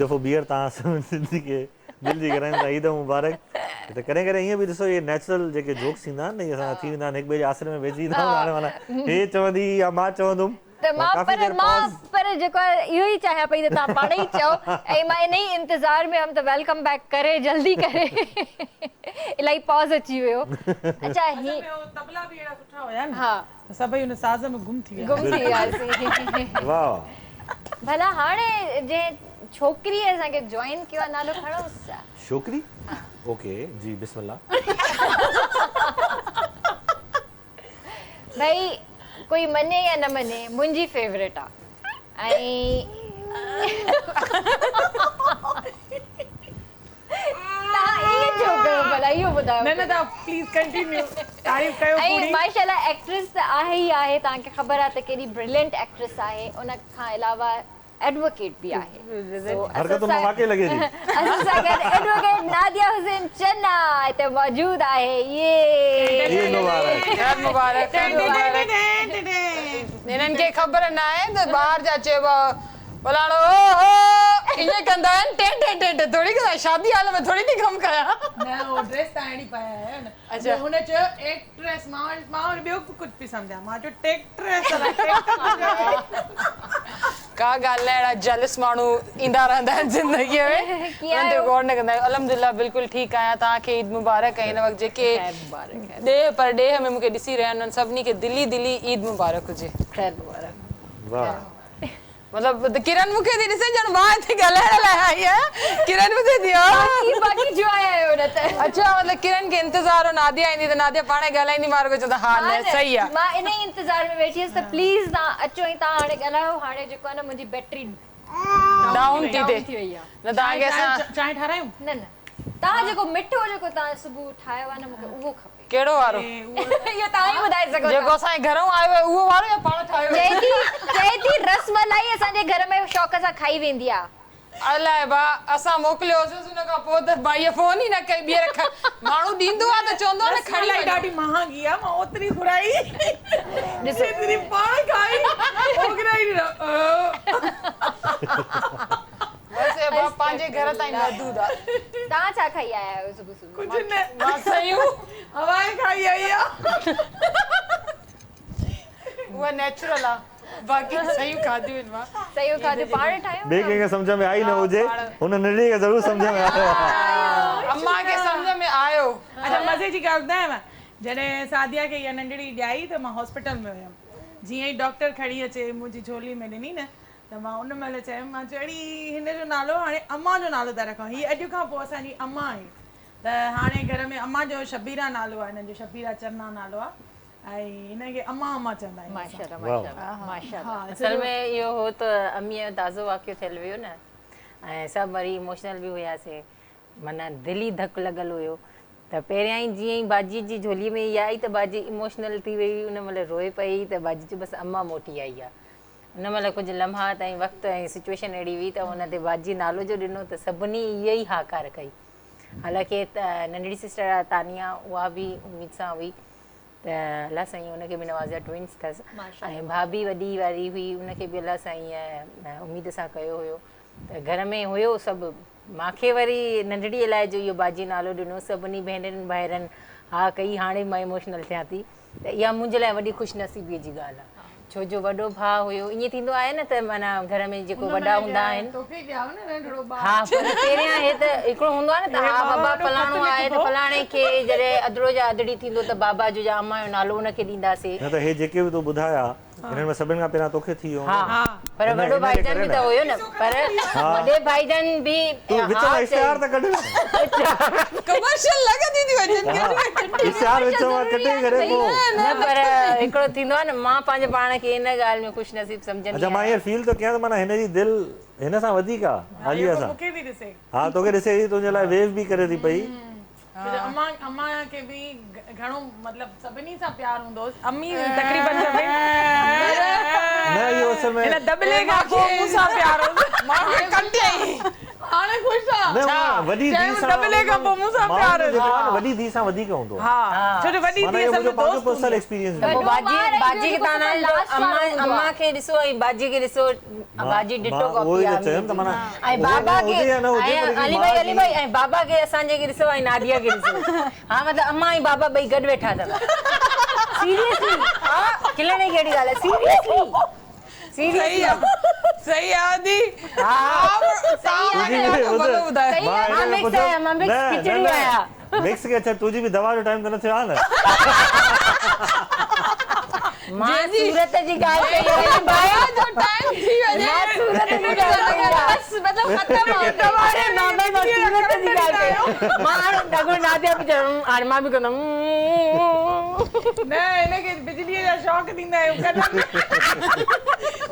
दफ़ो ॿीहर तव्हां सिंधी खे दिलि जी कराइनि था ईद मुबारक। त कॾहिं कॾहिं ईअं बि ॾिसो इहे नेचुरल जेके जोक्स थींदा आहिनि न, असां थी वेंदा आहिनि हिक ॿिए जे आसिरे में वेझी ईंदा आहियूं, हाणे माना हे चवंदी या मां चवंदुमि त मां पर जेको आहे इहो ई चाहियां पई त तव्हां पाण ई चओ, ऐं मां इन ई इंतज़ार में हुअमि त वेलकम बैक करे जल्दी करे इलाही पॉज़ अची वियो। अच्छा ही तबला बि एड़ा सुठा हुया न, हा त सभई हुन साज़ में गुम थी वियासीं। वाह भला हाणे जे छोकिरीअ असांखे जॉइन कयो आहे, नालो खणोसि। छोकिरी ओके जी बिस्मिल्लाह। भाई कोई मने या न मने मुंहिंजी फेवरेट आहे ऐं तव्हां ईअं छो कयो भला इहो ॿुधायो। न तव्हां प्लीज कंटिन्यू तारीफ़ कयो ऐं पूरी। माशाल्लाह एक्ट्रेस त आहे ई आहे, तव्हांखे ख़बर आहे त केॾी ब्रिलियंट एक्ट्रेस आहे, उन खां अलावा एडवोकेट भी आहे। हरकतुनि में वाक़ई लॻे थी। असां सां गॾु एडवोकेट नादिया हुसैन चन्ना हिते मौजूद आहे। ईद मुबारक। हिननि खे ख़बर न आहे त ॿाहिरि जा चइबो फलाणो ईअं कंदा आहिनि, टेंट टेंट थोरी कंदा, शादी हाल में थोरी थी कमु कयां। न वो ड्रेस त अहिड़ी पाया है न। अच्छा हुन चयो एक्ट्रेस, मां ॿियो कुझु बि सम्झा, मां चयो टेक्ट्रेस। का ॻाल्हि न, अहिड़ा जलस माण्हू ईंदा रहंदा आहिनि ज़िंदगीअ में, उन्हनि ते गौर न कंदा आहियूं। अल्हम्दुलिल्लाह बिल्कुलु ठीकु आहियां। तव्हांखे ईद मुबारक आहे। हिन वक़्तु जेके ॾे पर ॾेह में मूंखे ॾिसी रहिया आहिनि उन्हनि सभिनी खे दिली दिली ईद मुबारक हुजे। ख़ैर मुबारक। वाह मतलब किरण मूंखे थी ॾिसे ॼण मां हिते ॻाल्हाइण लाइ आई आहियां, किरण बि थी बाक़ी जो आया न त। अच्छा मतलब किरण खे इंतज़ार हो नादिया ईंदी त नादिया पाणे ॻाल्हाईंदी, मां रुगो चवंदा हा न सही आहे। मां इन ई इंतज़ार में वेठी हुअसि त प्लीज़ तव्हां अचो ऐं तव्हां हाणे ॻाल्हायो। हाणे जेको आहे न मुंहिंजी बैटरी डाउन थी थिए वई आहे। न तव्हांखे असां चांहि ठारायूं? न तव्हां जेको मिठो जेको तव्हां सुबुह ठाहियो आहे न, मूंखे उहो खपे। कहिड़ो वारो? इहो तव्हां ई ॿुधाए सघो जेको असांजे घरों आयो आहे उहो वारो या पाण ठाहियो? चए थी रसमलाई असांजे घर में शौक़ सां खाई वेंदी आहे। अलाए बा असां मोकिलियोसीं उन खां पोइ त भाई फोन ई न कई। ॿीहर माण्हू ॾींदो आहे त चवंदो आहे न खणी रसमलाई ॾाढी महांगी आहे, मां ओतिरी घुराई ॾिसो एतिरी पाण खाई ओगराई वैसे बा पंहिंजे घर ताईं महदूद आहे। तव्हां छा खाई आया आहियो सुबुह सुबुह? कुझु न, मां सयूं हवाए खाई आई आहे। उहा नेचुरल आहे, बाक़ी सयूं खाधियूं आहिनि। मां सयूं खाधियूं पाण ठाहियूं। ॿिए कंहिंखे सम्झ में आई न हुजे, हुन नंढी खे ज़रूरु सम्झ में आयो। अम्मा खे सम्झ में आयो। अच्छा मज़े जी ॻाल्हि ॿुधायांव, जॾहिं सादिया खे इहा नंढड़ी ॼाई त मां हॉस्पिटल में हुयमि। जीअं ई डॉक्टर खणी अचे मुंहिंजी झोली में ॾिनी न, त मां उन महिल चयमि, मां चड़ी हिन जो नालो हाणे अम्मा जो नालो था रखूं, हीअ अॼु खां पोइ असांजी अम्मा आहे। त हाणे घर में अम्मा जो शबीरा नालो आहे, हिननि जो शबीरा चन्ना नालो आहे, ऐं हिनखे अम्मा अम्मा चवंदा आहियूं। माशाल्लाह माशाल्लाह माशाल्लाह। असल में इहो हो त अम्मीअ जो ताज़ो वाक़ियो थियल हुयो न, ऐं सभु वरी इमोशनल बि हुयासीं, माना दिली धक लॻल हुयो। त पहिरियां ई जीअं ई भाॼी जी झोलीअ में इहा आई त भाॼी इमोशनल थी वई, उन महिल रोए पई त भाॼी चयो बसि अम्मा मोटी आई आहे। उन महिल कुझु लम्हा ऐं वक़्तु ऐं सिचुएशन अहिड़ी हुई त हुन ते भाॼी नालो जो ॾिनो त सभिनी इहा ई हाकार कई। हालांकि नंढड़ी सिस्टर आहे तानिया, उहा बि उमेद सां हुई त अलाह साईं हुनखे बि नवाज़िया, ट्विंस अथसि, ऐं भाभी वॾी वारी हुई, उनखे बि अलाह साईं उमेद सां कयो हुयो। त घर में हुयो सभु। मूंखे वरी नंढड़ीअ लाइ जो इहो भाॼी नालो ॾिनो, सभिनी भेनरुनि भाइरनि हा कई। हाणे मां इमोशनल थियां थी त इहा मुंहिंजे लाइ वॾी ख़ुशनसीबीअ जी ॻाल्हि आहे, छो जो वॾो भाउ हुयो। ईअं थींदो आहे न त माना घर में जेको वॾा हूंदा आहिनि, हा पर पहिरियां हे त हिकिड़ो हूंदो आहे न त हा बाबा फलाणो आहे त फलाणे खे जॾहिं अदड़ो जा अदड़ी थींदो त बाबा जो या अम्मा जो नालो हुनखे ॾींदासीं। न त हे जेके बि तूं ॿुधाया हिननि में सभिनि खां पहिरियां तोखे थी वियो। हा पर वॾो भाईजान बि त हुयो न, पर वॾे भाईजान बि तूं विच में इश्तिहार त कढ, कमर्शियल लॻंदी थी वञनि। इश्तिहार विच मां कटे करे पोइ न पर हिकिड़ो थींदो आहे न, मां पंहिंजे पाण खे इन ॻाल्हि में ख़ुशनसीब सम्झंदी अच्छा मां हीअ फील थो कयां त माना हिनजी दिलि हिन सां वधीक आहे आलिया सां। मूंखे बि ॾिसे, हा तोखे ॾिसे थी, तुंहिंजे लाइ वेव बि करे थी पई। अम्मा खे बि घणो मतिलबु सभिनी सां प्यार हूंदो हुओ। अम्मी तक़रीबन सभिनी न इहो असल में हिन दबले खां पोइ मूंसां प्यार हूंदो। मां कटे हाणे ख़ुशि आहे न वॾी धी चयो सां डबले खां पोइ मूंसां प्यार वॾी धी सां वधीक हूंदो आहे हा छो जो वॾी माना धी इहो असल मुंहिंजो में पंहिंजो दोस्त पर्सनल एक्सपीरियंस त पोइ ॿार बाजी आहिनि, बाजी खे जेको तव्हां सबसे last अम्मा वारो हूंदो अम्मा खे ॾिसो ऐं बाजी खे ॾिसो बाजी डिटो कॉपी आहे चयमि त माना ऐं बाबा खे हुजे या न हुजे, ऐं पर अली मां भाई ऐं बाबा खे असांजे खे ॾिसो ऐं नादिया खे ॾिसो हा मतिलबु अम्मा ऐं बाबा ॿई गॾु वेठा अथव सीरियसली हा खिलण जी कहिड़ी ॻाल्हि आहे सीरियसली सही आहे दी मां मिक्स खिचड़ी आहियां मिक्स के अच्छा तुझी भी दवा जो टाइम तो न थियो आहे न मां सूरत जी ॻाल्हि कई आहे भाई जो टाइम थी वञे मां सूरत जी ॻाल्हि कई आहे बस मतलब खत्म हो गया अरे मां सूरत जी ॻाल्हि कई मां ॾाढो नादिया बि चयो हाणे मां बि कंदमि न हिनखे बिजलीअ जा शौक़ थींदा आहियूं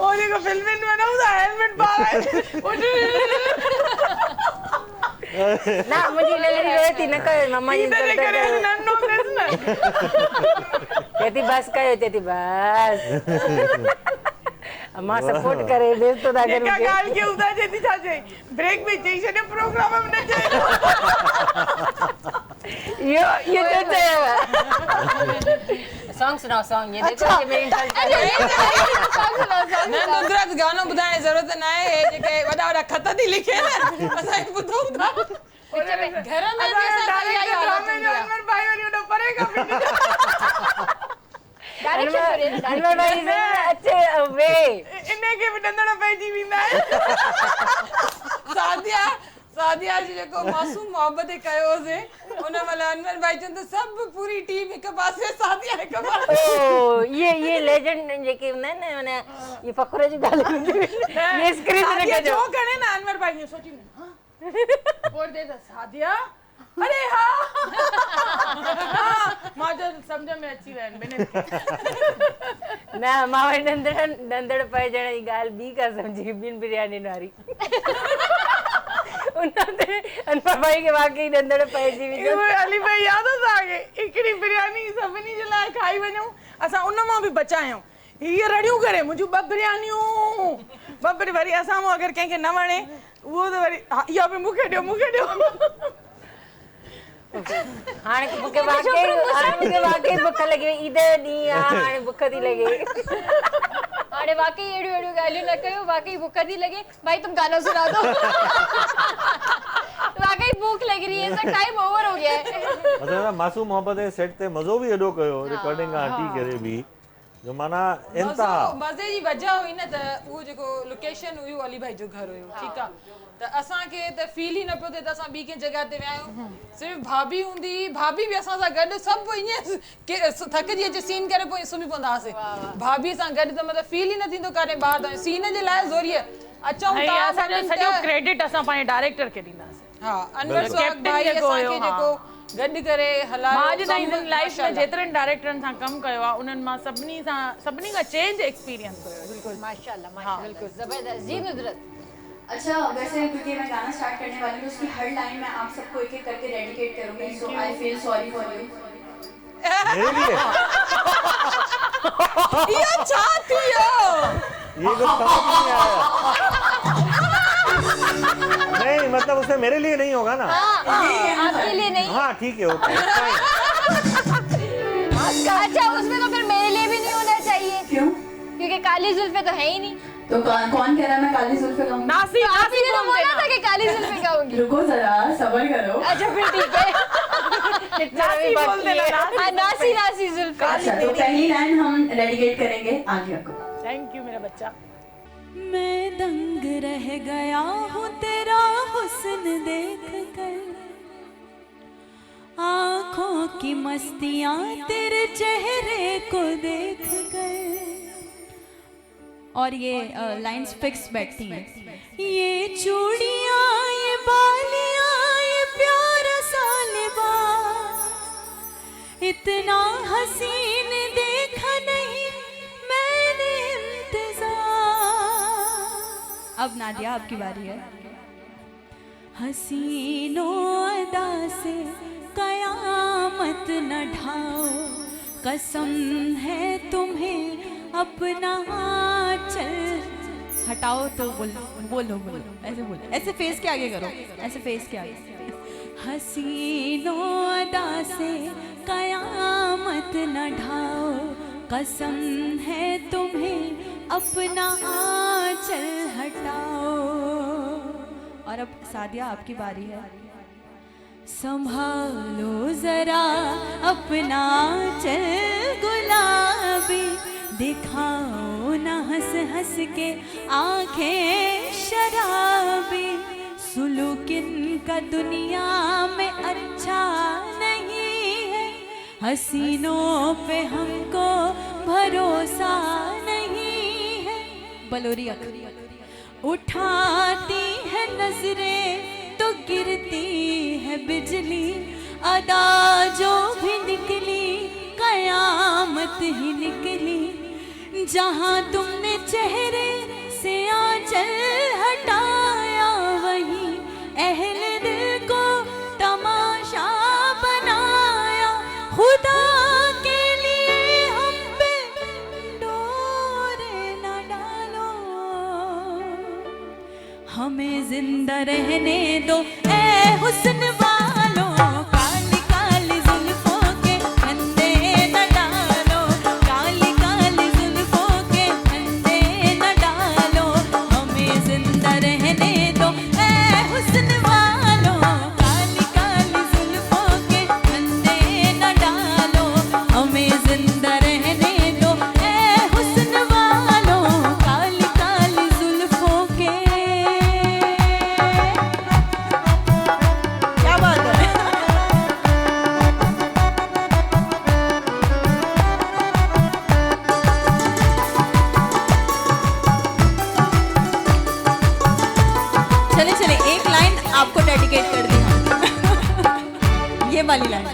ओ जेको फिल्मुनि में न हूंदा हेलमेट पाराए ना मुंहिंजी ललड़ी रोए थी न कयो मम्मा जी इनजे करे नन्नो थियसि न चेती बस कयो चेती बस अम्मा सपोर्ट करे बेस तो था करे जेका ॻाल्हि कयूं था चेती छा चई ब्रेक में चई छॾियो प्रोग्राम में न चई ये तो सॉन्ग सुनाओ सॉन्ग ये देखो कि मेरी न नुसरत गानो ॿुधाइण जी ज़रूरत न आहे हे जेके वॾा वॾा खत थी लिखे न असां ॿुधूं था घर में बि असां डायरेक्टर ड्रामे जो अनवर भाई वरी उन परे खां अनवर भाई से अच्छे वे इनखे बि डंदड़ पइजी वेंदा आहिनि सादिया जी जेको मासूम मोहब्बत कयोसीं उन महिल अनवर भाई चवंदो सभु पूरी टीम हिकु पासे सादिया हिकु पासे ओ ये लेजेंड जेके हूंदा आहिनि न माना ये फ़ख्र जी ॻाल्हि हूंदी ये स्क्रिप्ट सादिया न जो कजो करे न अनवर भाई ने सोची हां बोल दे त सादिया अरे हां मां जो समझ में अची विया आहिनि ॿिन्हिनि न मां डंदड़ पइजण जी ॻाल्हि ॿी का सम्झी ॿिनि बिरयानी वारी उनते अनवर भाई के वाकई डंदड़ पइजी इहो अली भाई याद आहे हिकिड़ी बिरयानी सभिनी जे लाइ खाई वञूं असां उन मां बि बचायूं हीअ रड़ियूं करे मुंहिंजूं ॿ बिरयानियूं वरी असां मां अगरि कंहिंखे न वणे उहो त वरी इहा बि मूंखे ॾियो हाणे मूंखे वाकई बुख लॻी वई ईद ॾींहुं आहे हाणे बुख थी लॻे अरे वाकई एड़ियूं गालियूं न कयो वाकई भूख थी लगे भाई तुम गाना सुना दो वाकई भूख लग रही है सर टाइम ओवर हो गया है मतलब मासूम मोहब्बत जे सेट ते मज़ो भी एॾो कयो रिकॉर्डिंग हटी करे भी जो माना इंतहा मज़े जी वजह हुई न त उहो जेको लोकेशन हुई अली भाई जो घर हुयो ठीकु आहे त असांखे त फील ई न पियो थिए त असां ॿी कंहिं जॻह ते विया आहियूं सिर्फ़ु भाभी हूंदी भाभी बि असां सां गॾु सभु ईअं थकिजी अचे सीन करे पोइ सुम्ही पवंदा हुआसीं भाभी सां गॾु त मतिलबु फील ई न थींदो काॾे ॿाहिरि त सीन जे लाइ ज़ोरीअ अचूं था असांजो सॼो क्रेडिट असां पंहिंजे डायरेक्टर खे ॾींदासीं हा अनवर सुहाग भाई असांखे जेको गॾु करे हलायो मां अॼु ताईं लाइफ में जेतिरनि डायरेक्टरनि सां कमु कयो आहे उन्हनि मां सभिनी खां चेंज एक्सपीरियंस हुयो बिल्कुलु माशाल्लाह माशाल्लाह बिल्कुल जबरदस्त जी नुसरत अच्छा वैसे क्योंकि मैं गाना स्टार्ट करने वाली हूँ उसकी हर लाइन में आप सबको एक एक करके डेडिकेट करूंगी so I feel sorry for you मेरे लिए ये छा थियो ये कुछ समझ नहीं आया नहीं मतलब उसमें मेरे लिए नहीं होगा ना आपके लिए नहीं हाँ ठीक है ओके अच्छा उसमें तो फिर मेरे लिए भी नहीं होना चाहिए क्यों क्योंकि काली जुल्फे तो है ही नहीं तो कौन कह रहा है मैं काली जुल्फे गाऊंगी नासी आपने तो बोला था कि काली जुल्फे गाऊंगी रुको जरा सब्र करो अच्छा फिर ठीक है नासी बोल देना हाँ, नासी नासी जुल्फे अच्छा तो पहली लाइन हम डेडिकेट करेंगे आगे आपको थैंक यू मेरा बच्चा मैं दंग रह गया हूँ तेरा हुस्न देख कर आँखों की मस्तियाँ तेरे चेहरे को देख कर और ये लाइंस फिक्स बैठती हैं ये चूड़ियाँ ये बालियाँ ये प्यारा सा लिबास इतना हसीन देखा नहीं मैंने अब नादिया आपकी बारी है हसीनों अदा से कयामत न ढाओ कसम है तुम्हें अपना चल हटाओ तो बोलो ऐसे बोलो, ऐसे फेस के आगे करो, ऐसे फेस के आगे। हसीनों अदा से कयामत न ढाओ, कसम है तुम्हें अपना आंचल हटाओ। और अब सादिया आपकी बारी है। संभालो जरा अपना आंचल गुलाबी, दिखाओ ना हंस हंस के आंखें शराबी। सुलूक इनका दुनिया में अच्छा नहीं है, हसीनों पे हमको भरोसा नहीं है। बलोरी उठाती है नजरें तो गिरती है बिजली, अदा जो भी निकली कयामत ही निकली। जहाँ तुमने चेहरे से आंचल हटाया, वहीं अहले दिल को तमाशा बनाया। खुदा के लिए हम पे डोरे न डालो, हमें जिंदा रहने दो ए हुस्न वालों। काली काली जुल्फों के फंदे न डालो, काली काली जुल्फों के फंदे न डालो, हमें जिंदा रहने दो ए हुस्न वालों। काली काली जुल्फों के फंदे न डालो, हमें जिंदा रहने दो ए हुस्न वालों। काली काली जुल्फों के। क्या बात है। चले चले एक लाइन आपको डेडिकेट कर दी हम। ये वाली लाइन।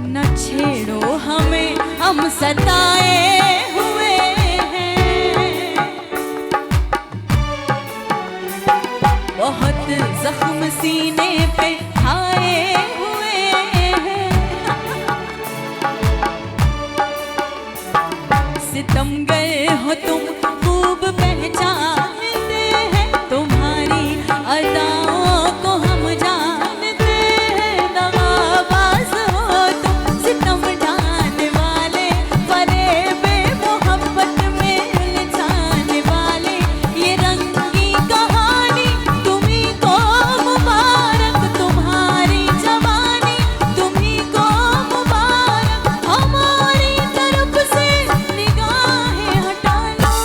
न छेड़ो हमें, हम सताए हुए हैं, बहुत जख्म सीने पे खाए हुए हैं। सितमगर हो तुम खूब पहचानते हैं, तुम्हारी अदाओं को हम जानते हैं। दगाबाज हो तुम, सितम ढाने वाले, फरेबे मोहब्बत में उलझाने वाले। ये रंगी कहानी तुम्ही को मुबारक, तुम्हारी जवानी तुम्ही को मुबारक। हमारी तरफ से निगाहें हटा लो,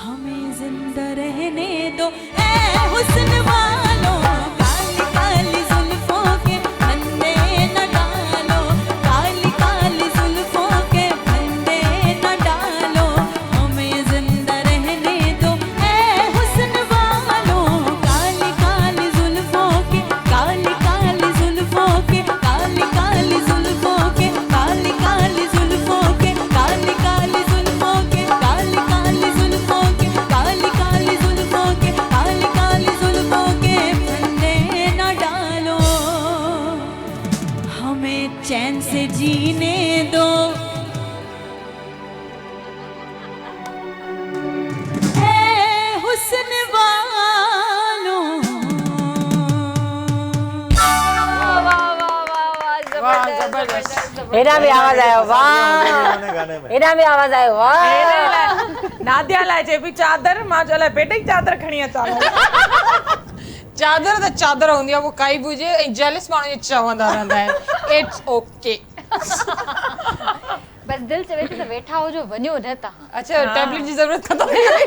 हमें जिंदा रहने दो ए हुस्न वालों। काली काली जुल्फों के फंदे न डालो, काली काली जुल्फों के फंदे न डालो, हमें जिंदा रहने दो ए हुस्न वालों। काली काली जुल्फों के, काली काली जुल्फों के, काली काली जुल्फों के, काली काली जुल्फों के, काली काली जुल्फों के, काली काली जुल्फों के, काली काली जुल्फों के, काली काली जुल्फों के फंदे न डालो, हमें चैन से जीने दो ए हुस्न वालों। वाह जबरदस्त। हेरा भी आवाज आयो, वाह। गाने में हेरा भी आवाज आयो, वाह। नादिया लाइ चए पई चादर, मां चयो अलाए बेटे जी चादर खणी अचां। चादर त चादर हूंदी आहे, वो काई बि हुजे। ऐं जेलस माण्हू इहे चवंदा रहंदा आहिनि इट्स ओके। बस दिल चवे थी त वेठा हो जो वञो न तव्हां। अच्छा टैबलेट जी ज़रूरत ख़तम थी वई।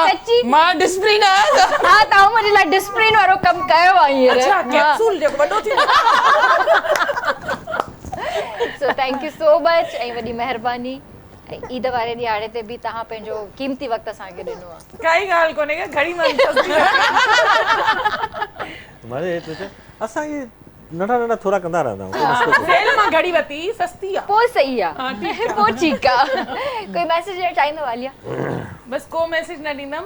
सच्ची? मां डिसिप्लिन आहियां। हा तव्हां मुंहिंजे लाइ डिसिप्लिन वारो कमु कयो आहे हींअर। अच्छा कैप्सूल जेको वॾो थींदो। So thank you so much ऐं वॾी महिरबानी। ऐं ईद वारे ॾियारे ते बि तव्हां पंहिंजो क़ीमती वक़्तु असांखे ॾिनो आहे। काई ॻाल्हि कोन्हे का घड़ी मां तुम्हारे असां ये नंढा नंढा थोड़ा कंदा रहंदा आहियूं। सेल मां घड़ी वती सस्ती आहे। पोइ सही आहे, पोइ ठीकु आहे। कोई मैसेज ॾियणु चाहींदो आलिया? बस को मैसेज न ॾींदमि।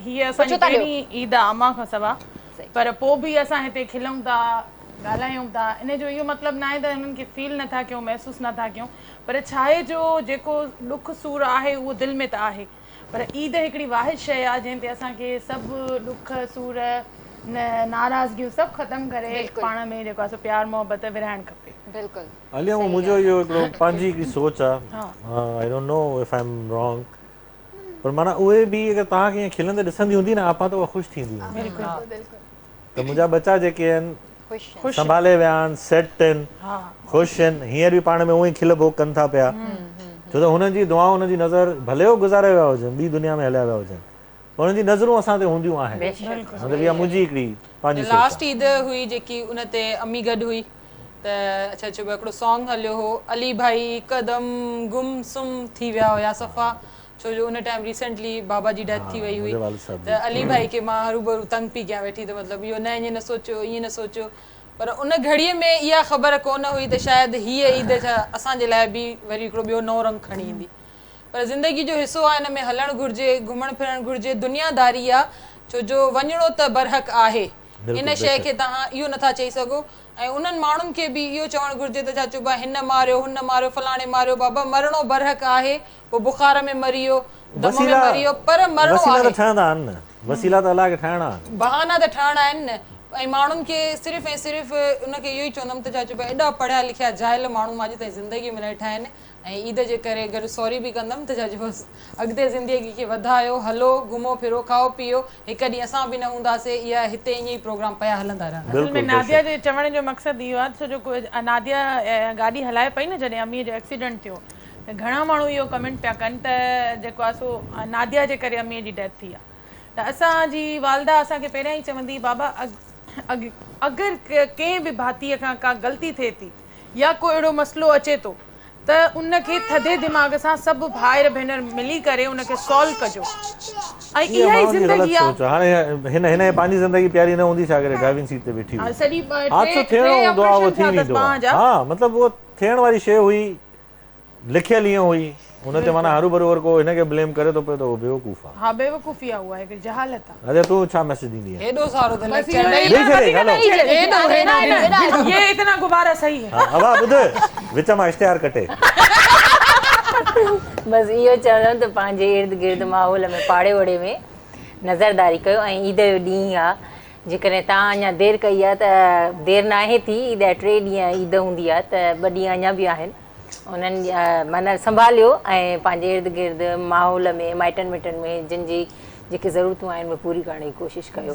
हीअ असांजी पुछो था ॾियो। पहिरीं ईद आहे अम्मा खां सवा, पर पोइ बि असां हिते खिलूं था, ॻाल्हायूं था इन जो इहो मतिलबु न आहे त हिननि खे फील नथा कयूं महसूसु नथा कयूं पर छा आहे जो जेको ॾुख सूर आहे उहो दिलि में त आहे पर ईद हिकिड़ी वाहिद शइ आहे जंहिं ते असांखे सभु ॾुख सूर नाराज़गियूं सभु ख़तमु करे पाण में जेको आहे प्यार मोहबत विरहाइणु खपे बिल्कुलु अलिया मुंहिंजो इहो हिकिड़ो पंहिंजी हिकिड़ी सोच आहे I don't know if I am wrong पर माना उहे बि अगरि तव्हांखे ईअं खिलंदे ॾिसंदी हूंदी न आपा त उहा ख़ुशि थींदी हूंदी त मुंहिंजा बच्चा जेके आहिनि संभाले विया आहिनि सेट आहिनि ख़ुशि आहिनि हींअर बि पाण में उहो ई खिल भोग कनि था पिया छो त हुननि जी दुआऊं हुननि जी नज़र भले हो गुज़ारे विया हुजनि ॿी दुनिया में हलिया विया हुजनि पर हुननि जी नज़रूं असां ते हूंदियूं आहिनि मतिलबु इहा मुंहिंजी हिकिड़ी पंहिंजी सोच लास्ट ईद हुई जेकी उन ते अम्मी गॾु हुई त छा चइबो हिकिड़ो सॉन्ग हलियो हो अली भाई हिकदम गुम सुम थी विया हुया सफ़ा छो जो उन टाइम रिसेंटली बाबा जी डेथ थी वई हुई त अली भाई खे मां हरूभरू तंग पई कयां वेठी त मतिलबु इहो न ईअं न सोचियो ईअं न सोचियो पर उन घड़ीअ में इहा ख़बर कोन हुई त शायदि हीअ ईद छा असांजे लाइ बि वरी हिकिड़ो ॿियो नओं रंग खणी ईंदी पर ज़िंदगी जो हिसो आहे हिन में हलणु घुरिजे घुमणु फिरणु घुरिजे दुनियादारी आहे छो जो वञिणो त बरहक आहे इन शइ खे तव्हां इहो नथा चई सघो ऐं उन्हनि माण्हुनि खे बि इहो चवणु घुरिजे त छा चइबो आहे हिन मारियो हुन मारियो फलाणे मारियो बाबा मरणो बरहक आहे पोइ बुखार में मरी वियो दम में मरी वियो पर मरणो आहे ठहंदा आहिनि वसीला त अलाह खे ठाहिणा आहिनि बहाना त ठहणा आहिनि न ऐं माण्हुनि खे सिर्फ़ु ऐं सिर्फ़ु उनखे इहो ई चवंदमि त छा चइबो आहे एॾा पढ़िया लिखिया जाइल माण्हू मां अॼु ताईं ज़िंदगी में न ॾिठा आहिनि ऐं ईद जे करे गॾु सॉरी बि कंदमि त छा चइबो अॻिते ज़िंदगी खे वधायो हलो घुमो फिरो खाओ पीओ हिकु ॾींहुं असां बि न हूंदासीं इहा हिते ईअं ई प्रोग्राम पिया हलंदा रहंदा असल में नादिया जे चवण जो मक़सदु इहो आहे छो जो नादिया गाॾी हलाए पई न जॾहिं अम्मीअ जो एक्सीडेंट थियो त घणा माण्हू इहो कमेंट पिया कनि त जेको आहे सो नादिया जे करे अम्मीअ जी डेथ थी आहे त असांजी वालदा असांखे पहिरियां ई चवंदी बाबा अगरि कंहिं बि भातीअ खां का ग़लती थिए थी या को अहिड़ो मसइलो अचे थो त उनखे थधे दिमाग़ सां सभु भाइर भेनर मिली करे उनखे सॉल्व कजो ऐं इहा ई ज़िंदगी आहे हाणे हिन हिन पंहिंजी ज़िंदगी प्यारी न हूंदी छा करे ड्राइविंग सीट ते वेठी हुई सॼी हादसो थियणो हूंदो आहे उहो थी वेंदो आहे हा मतिलबु उहो थियण वारी शइ हुई लिखियल ईअं हुई हुन ते माना हरू भरू को हिनखे ब्लेम करे थो पियो त उहो बेवकूफ़ आहे हा बेवकूफ़ी आहे उहा हिकिड़ी जहालत आहे अरे तूं छा मैसेज ॾींदी आहे हेॾो सारो त ये इतना गुब्बारा सही है अब ॿुध विच मां इश्तिहार कटे बसि इहो चवंदमि त पंहिंजे इर्द गिर्द माहौल में पाड़े ओड़े में नज़रदारी कयो ऐं ईद जो ॾींहुं आहे जेकॾहिं तव्हां अञा देरि कई आहे त देरि न आहे थी ईद 3 ॾींहं ईद हूंदी आहे त 2 ॾींहं अञा बि आहिनि उन्हनि माना संभालियो ऐं पंहिंजे इर्द गिर्द माहौल में माइटनि मिटनि में जिन जी जेके ज़रूरतूं आहिनि उहे पूरी करण जी कोशिशि कयो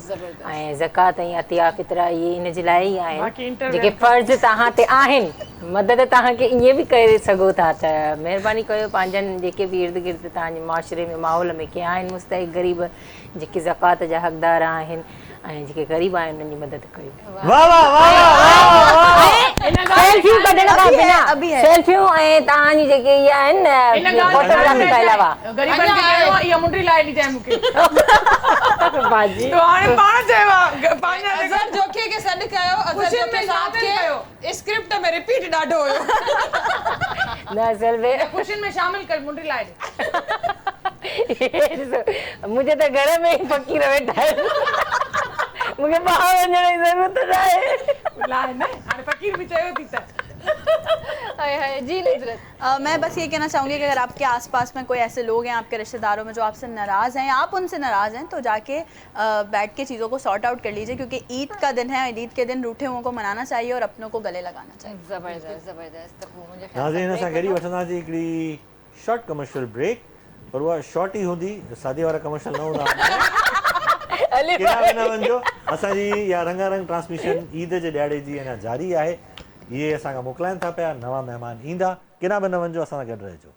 ऐं ज़कात ऐं अतिया फितरा इहे इन जे लाइ ई आहिनि जेके फ़र्ज़ तव्हां ते आहिनि मदद तव्हांखे ईअं बि करे सघो था त महिरबानी कयो पंहिंजनि जेके बि इर्द गिर्द तव्हांजे मुआशिरे में माहौल में के आहिनि मुस्तहिक ग़रीब जेके ज़कात जा हक़दार आहिनि ऐं जेके ग़रीब आहिनि उन्हनि जी मदद कयो सेल्फियूं कढण खां बिना सेल्फियूं ऐं तव्हांजी जेके इहे आहिनि फोटोग्राफी खां अलावा ग़रीबनि खे चयो इहा मुंडी लाइ ॾिजाए मूंखे तो हाणे पाण चयो आहे पंहिंजा अज़र जोखे खे सॾु कयो अज़र जोखे साहब खे स्क्रिप्ट में रिपीट ॾाढो हुयो न असल में ख़ुशियुनि में शामिल कर मुंडी लाइ मुंहिंजे त घर में ई फ़क़ीर वेठा आहिनि मूंखे ॿाहिरि वञण जी ज़रूरत न आहे लाइ न हाणे फ़क़ीर बि चयो थी त जी नुसरत मैं बस ये कहना चाहूँगी कि अगर आपके आसपास में कोई ऐसे लोग हैं आपके रिश्तेदारों में जो आपसे नाराज़ हैं या आप उनसे नाराज़ हैं तो जाके बैठ के चीज़ों को सॉर्ट आउट कर लीजिए क्योंकि ईद का दिन है ईद के दिन रूठे हुओं को मनाना चाहिए और अपनों को गले लगाना चाहिए ज़बरदस्त नाज़रीन असां केॾी वठंदासीं हिकिड़ी शॉर्ट कमर्शियल ब्रेक पर उहा शॉर्ट ई हूंदी शादी वारा कमर्शियल न हूंदा केॾा न वञिजो असांजी इहा रंगारंग ट्रांसमिशन ईद जे ॾियारे जी अञा जारी आहे इहे असांखां मोकिलाइनि था पिया नवां महिमान ईंदा केॾा बि न वञिजो असां सां गॾु रहिजो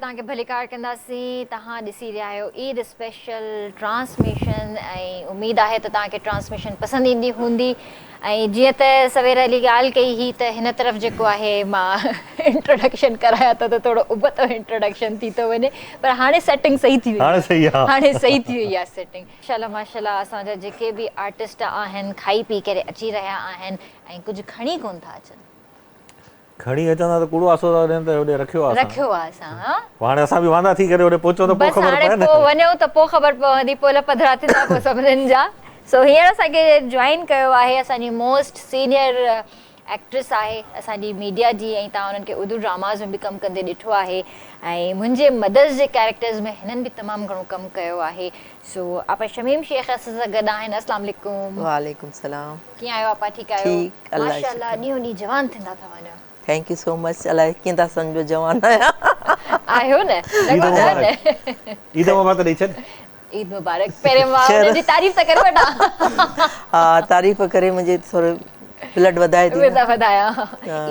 तव्हांखे भलीकार कंदासीं। तव्हां ॾिसी रहिया आहियो ईद स्पेशल ट्रांसमिशन ऐं उमेदु आहे त तव्हांखे ट्रांसमिशन पसंदि ईंदी हूंदी। ऐं जीअं त सवेर हली ॻाल्हि कई हुई त हिन तरफ़ जेको आहे मां इंट्रोडक्शन कराया त थोरो उबतो इंट्रोडक्शन थी थो वञे, पर हाणे सेटिंग सही थी वई आहे। हाणे सही थी वई आहे सेटिंग। माशाल्लाह माशाल्लाह असांजा जेके बि आर्टिस्ट आहिनि खाई पी करे अची रहिया आहिनि ऐं कुझु खणी कोन था अचनि। खणी अचंदा त कूड़ो आसो था ॾियनि त होॾे रखियो आहे असां। हाणे असां बि वांदा थी करे होॾे पहुचो त पोइ ख़बर पए न। पोइ वञो त पोइ ख़बर पवंदी, पोइ पधरा थींदा पोइ सभिनीनि जा। सो हींअर असांखे जॉइन कयो आहे असांजी मोस्ट सीनियर एक्ट्रेस आहे असांजी मीडिया जी, ऐं तव्हां उन्हनि खे उर्दू ड्रामाज़ में बि कमु कंदे ॾिठो आहे ऐं मुंहिंजे मदर्स जे कैरेक्टर्स में हिननि बि तमामु घणो कमु कयो आहे। सो आप शमीम शेख असां सां गॾु आहिनि। अस्सलाम वालेकुम। वालेकुम सलाम। कीअं आहियो आपा? ठीकु आहियो? माशाल्लाह ॾींहों ॾींहुं जवान थींदा था वञो। Thank you so much. अलाए कीअं था सम्झो जवान आहियां। आहियो न? ईद मुबारक ॾेई छॾ। ईद मुबारक। पहिरें मां उनजी तारीफ़ त करे वठां। हा तारीफ़ करे मुंहिंजे थोरो ब्लड वधाए थी। वधाया।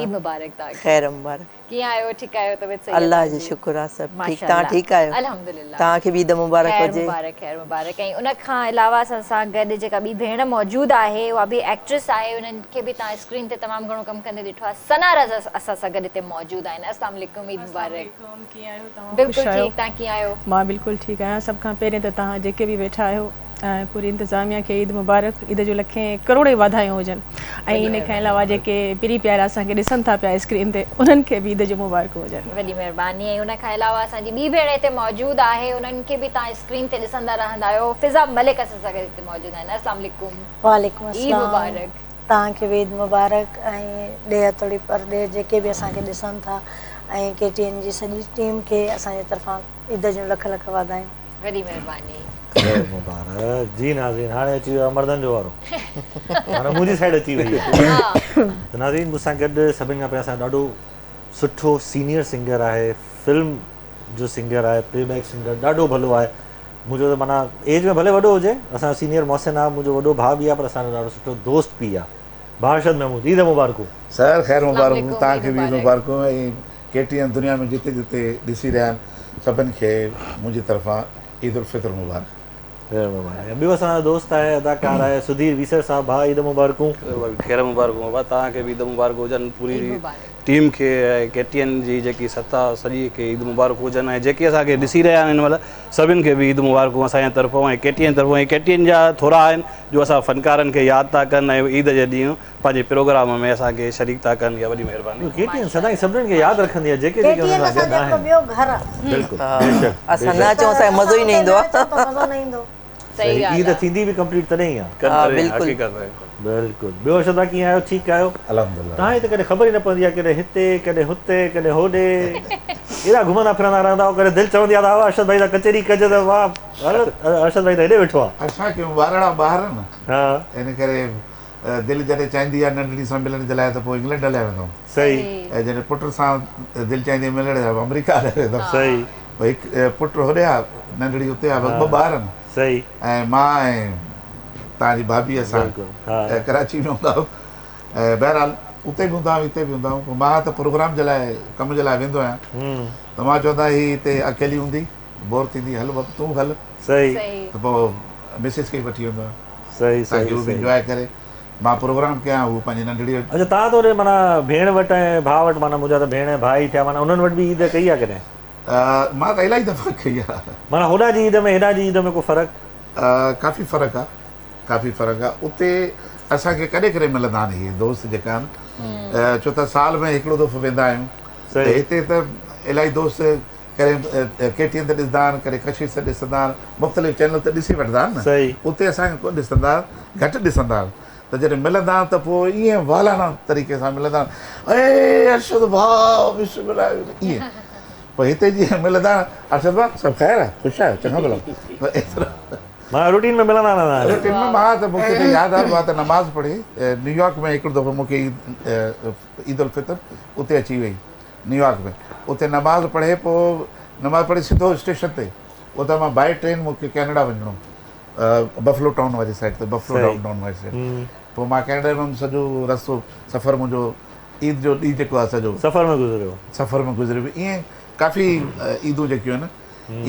ईद मुबारक तव्हांखे। ख़ैर मुबारक। कीअं आहियो? ठीकु आहियो? तबियत सही? अल्लाह जो शुक्र आहे सभु ठीकु। तव्हां ठीकु आहियो? अल्हम्दुलिल्लाह। तव्हांखे बि ईद मुबारक हुजे। ख़ैर मुबारक। ऐं उन खां अलावा असां सां गॾु जेका ॿी भेण मौजूदु आहे उहा बि एक्ट्रेस आहे, उन्हनि खे बि तव्हां स्क्रीन ते तमामु घणो कमु कंदे ॾिठो आहे। सना रज़ा असां सां गॾु हिते मौजूदु आहिनि। अस्सलाम वालेकुम। ईद मुबारक। बिल्कुलु ठीकु। तव्हां कीअं आहियो? मां बिल्कुलु ठीकु आहियां। सभ खां पहिरियों त तव्हां जेके बि वेठा आहियो ऐं पूरी इंतिज़ामिया खे ईद मुबारक। ईद जो लखें करोड़े वाधायूं हुजनि। ऐं इन खां अलावा जेके पिरी प्यारा असांखे ॾिसनि था पिया स्क्रीन ते उन्हनि खे बि ईद जो मुबारक हुजनि। वॾी महिरबानी। ऐं उन खां अलावा असांजी ॿी भेण हिते मौजूदु आहे, उन्हनि खे बि तव्हां स्क्रीन ते ॾिसंदा रहंदा आहियो। फिज़ा मलिक असां सां गॾु हिते मौजूदु आहिनि। अस्सलाम वालेकुम। वालेकुम ईद मुबारक। तव्हांखे बि ईद मुबारक। ऐं ॾे हथोड़ी परॾे जेके बि असांखे ॾिसनि था ऐं KTN जी सॼी टीम खे असांजे तरफ़ां ईद जूं लख लख वाधायूं। वॾी महिरबानी। मुबारक जी। नाज़रीन हाणे अची वियो आहे मर्दनि जो वारो। हाणे मुंहिंजी साइड अची वई आहे। त नाज़रीन मूंसां गॾु सभिनि खां पहिरियों असां ॾाढो सुठो सीनियर सिंगर आहे, फिल्म जो सिंगर आहे, प्लेबैक सिंगर ॾाढो भलो आहे। मुंहिंजो त माना एज में भले वॾो हुजे, असांजो सीनियर मोहसिन आहे, मुंहिंजो वॾो भाउ बि आहे, पर असांजो ॾाढो सुठो दोस्त बि आहे। बारशद महमूद, ईद मुबारकूं। सर ख़ैर मुबारक। तव्हांखे बि ईद मुबारकूं। ऐं KTN दुनिया में जिते जिते ॾिसी रहिया आहिनि सभिनि खे मुंहिंजी तरफ़ां ईद उल फितर मुबारक। ॿियो असांजो दोस्त आहे, अदाकार आहे सुधीर वीसर साहब। भाउ ईद मुबारकूं। ख़ैर मुबारकूं बाबा। तव्हांखे बि ईद मुबारक हुजनि, पूरी टीम खे ऐं KTN जी जेकी सत्ता सॼी खे ईद मुबारक हुजनि। ऐं जेके असांखे ॾिसी रहिया आहिनि हिन महिल सभिनि खे बि ईद मुबारकूं असांजे तरफ़ां ऐं KTN तरफ़ां। ऐं KTN जा थोरा आहिनि जो असां फ़नकारनि खे यादि था कनि ऐं ईद जे ॾींहुं पंहिंजे प्रोग्राम में असांखे शरीक था कनि। इहा वॾी महिरबानी। KTN सदाईं सभिनीनि खे यादि रखंदी आहे जेके जेके असां न अचूं असांखे मज़ो ई न ईंदो आहे। ईद थींदी बि कंप्लीट तॾहिं ई आहे। बिल्कुलु। ॿियो अर्शद भाई कीअं आहियो? ठीकु आहियो? अल्हम्दुलिल्लाह। तव्हां हिते कॾहिं ख़बर ई न पवंदी आहे, कॾहिं हिते कॾहिं हुते कॾहिं होॾे एॾा घुमंदा फिरंदा रहंदा आहियो। कॾहिं दिलि चवंदी आहे अर्शद भाई सां कचहरी कजे त वाह अर्शद भाई त हेॾे वेठो आहे। असांखे ॿारड़ा ॿार न, हा इन करे दिलि जॾहिं चाहींदी आहे नंढड़ी सां मिलण जे लाइ त पोइ इंग्लैंड हलिया वेंदो। सही। ऐं जॾहिं पुट सां दिलि चाहींदी मिलण जे लाइ अमेरिका हलिया वेंदो। सही। भई हिकु पुटु होॾे आहे, नंढड़ी हुते आहे, ॿ ॿार आहिनि। सही। ऐं मां ऐं तव्हांजी भाभीअ सां कराची में हूंदा आहियूं। ऐं बहरहाल उते बि हूंदा आहियूं, हिते बि हूंदा आहियूं। पोइ मां त प्रोग्राम जे लाइ कम जे लाइ वेंदो आहियां, त मां चवंदा हीअ हिते अकेली हूंदी बोर थींदी, हल तूं हल। सही। त पोइ मिसिस खे वठी वेंदो आहियां। सही ताकि उहो बि इंजॉय करे, मां प्रोग्राम कयां, उहो पंहिंजी नंढड़ी। अच्छा तव्हां त वरी माना भेण वटि ऐं भाउ वटि, माना मुंहिंजा त भेण ऐं भाउ ई थिया, माना उन्हनि वटि बि ईद कई आहे कॾहिं? मां त इलाही दफ़ा कई आहे। माना होॾा जी ईद में हेॾा जी ईद में को फ़र्क़ु? काफ़ी फ़र्क़ु आहे, काफ़ी फ़र्क़ु आहे। उते असांखे कॾहिं कॾहिं मिलंदा आहिनि इहे दोस्त जेका आहिनि, छो त साल में हिकिड़ो दफ़ो वेंदा आहियूं। हिते त इलाही दोस्त कॾहिं KTN ते ॾिसंदा आहिनि, कॾहिं कशिश ते ॾिसंदा आहिनि, मुख़्तलिफ़ चैनल ते ॾिसी वठंदा आहिनि न। उते असांखे कोन ॾिसंदा आहिनि, घटि ॾिसंदा आहिनि। त जॾहिं मिलंदा आहिनि त पोइ ईअं वालाना तरीक़े सां मिलंदा आहिनि, अरे अर्शद भाउ ईअं। पोइ हिते जीअं मिलंदा अर्शद भाउ सभु ख़ैरु आहे, ख़ुशि आहियो, चङो भलो। मां रूटीन में मिलंदा न? रूटीन में मां त मूंखे त यादि आहे, मां त नमाज़ पढ़ी न्यूयॉर्क में हिकिड़ो दफ़ो मूंखे ईद उल फितर उते अची वई न्यूयॉर्क में। उते नमाज़ पढ़े, पोइ नमाज़ पढ़ी सिधो स्टेशन ते, उतां मां बाए ट्रेन मूंखे कैनेडा वञिणो, बफलो टाउन वारी साइड ते, बफलो डाउन वारी साइड। पोइ मां कैनेडा में सॼो रस्तो सफ़र मुंहिंजो ईद जो ॾींहुं जेको आहे सॼो सफ़र में गुज़रियो। सफ़र में गुज़रियो। ईअं काफ़ी ईदूं जेकियूं आहिनि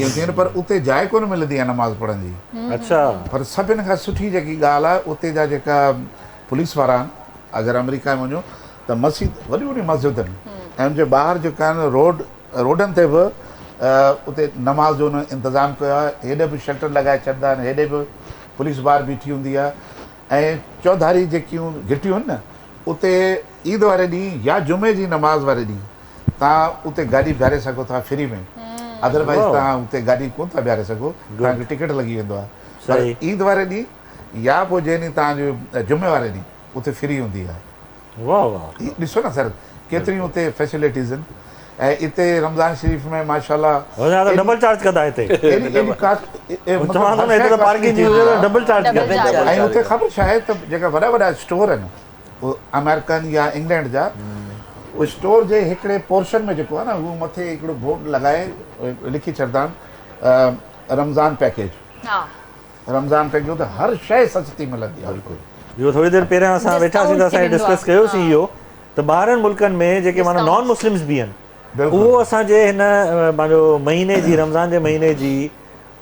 इहे थियनि पर उते जाइ कोन मिलंदी आहे नमाज़ पढ़ण जी। अच्छा पर सभिनि खां सुठी जेकी ॻाल्हि आहे उते जा जेका पुलिस वारा आहिनि अगरि अमेरिका में वञो त मस्जिद वॾियूं वॾियूं मस्जिद आहिनि ऐं उनजे ॿाहिरि जेका आहिनि रोडनि ते बि उते नमाज़ जो उन इंतज़ाम कयो आहे। हेॾे बि शटर लॻाए छॾींदा आहिनि, हेॾे बि पुलिस ॿार बीठी हूंदी आहे ऐं चौधारी जेकियूं घिटियूं आहिनि न उते ईद वारे ॾींहुं या जुमे जी नमाज़ वारे ॾींहुं तव्हां उते गाॾी बीहारे सघो था फ्री में, अदरवाइज़ तव्हां उते गाॾी कोन था बीहारे सघो, तव्हांखे टिकट लॻी वेंदो आहे। पर ईद वारे ॾींहुं या पोइ जंहिं ॾींहुं तव्हांजो जुमे वारे ॾींहुं उते फ्री हूंदी आहे। वाह वाह, ॾिसो न सर केतिरियूं उते फैसिलिटीज़ आहिनि ऐं हिते रमज़ान शरीफ़ में माशाल्लाह डबल चार्ज कंदा हिते डबल चार्ज ऐं उते ख़बर छा आहे त जेका वॾा वॾा स्टोर आहिनि अमेरिकन या इंग्लैंड जा उहो स्टोर जे हिकिड़े पोर्शन में जेको आहे न उहो मथे हिकिड़ो बोर्ड लॻाए लिखी छॾींदा आहिनि रमज़ान पैकेज। रमज़ान पैकेज त हर शइ सस्ती मिलंदी आहे। बिल्कुलु इहो थोरी देरि पहिरियां असां वेठासीं त असां डिस्कस कयोसीं इहो त ॿाहिरनि मुल्कनि में जेके माना नॉन मुस्लिम्स बि आहिनि उहो असांजे हिन पंहिंजो महीने जी रमज़ान जे महीने जी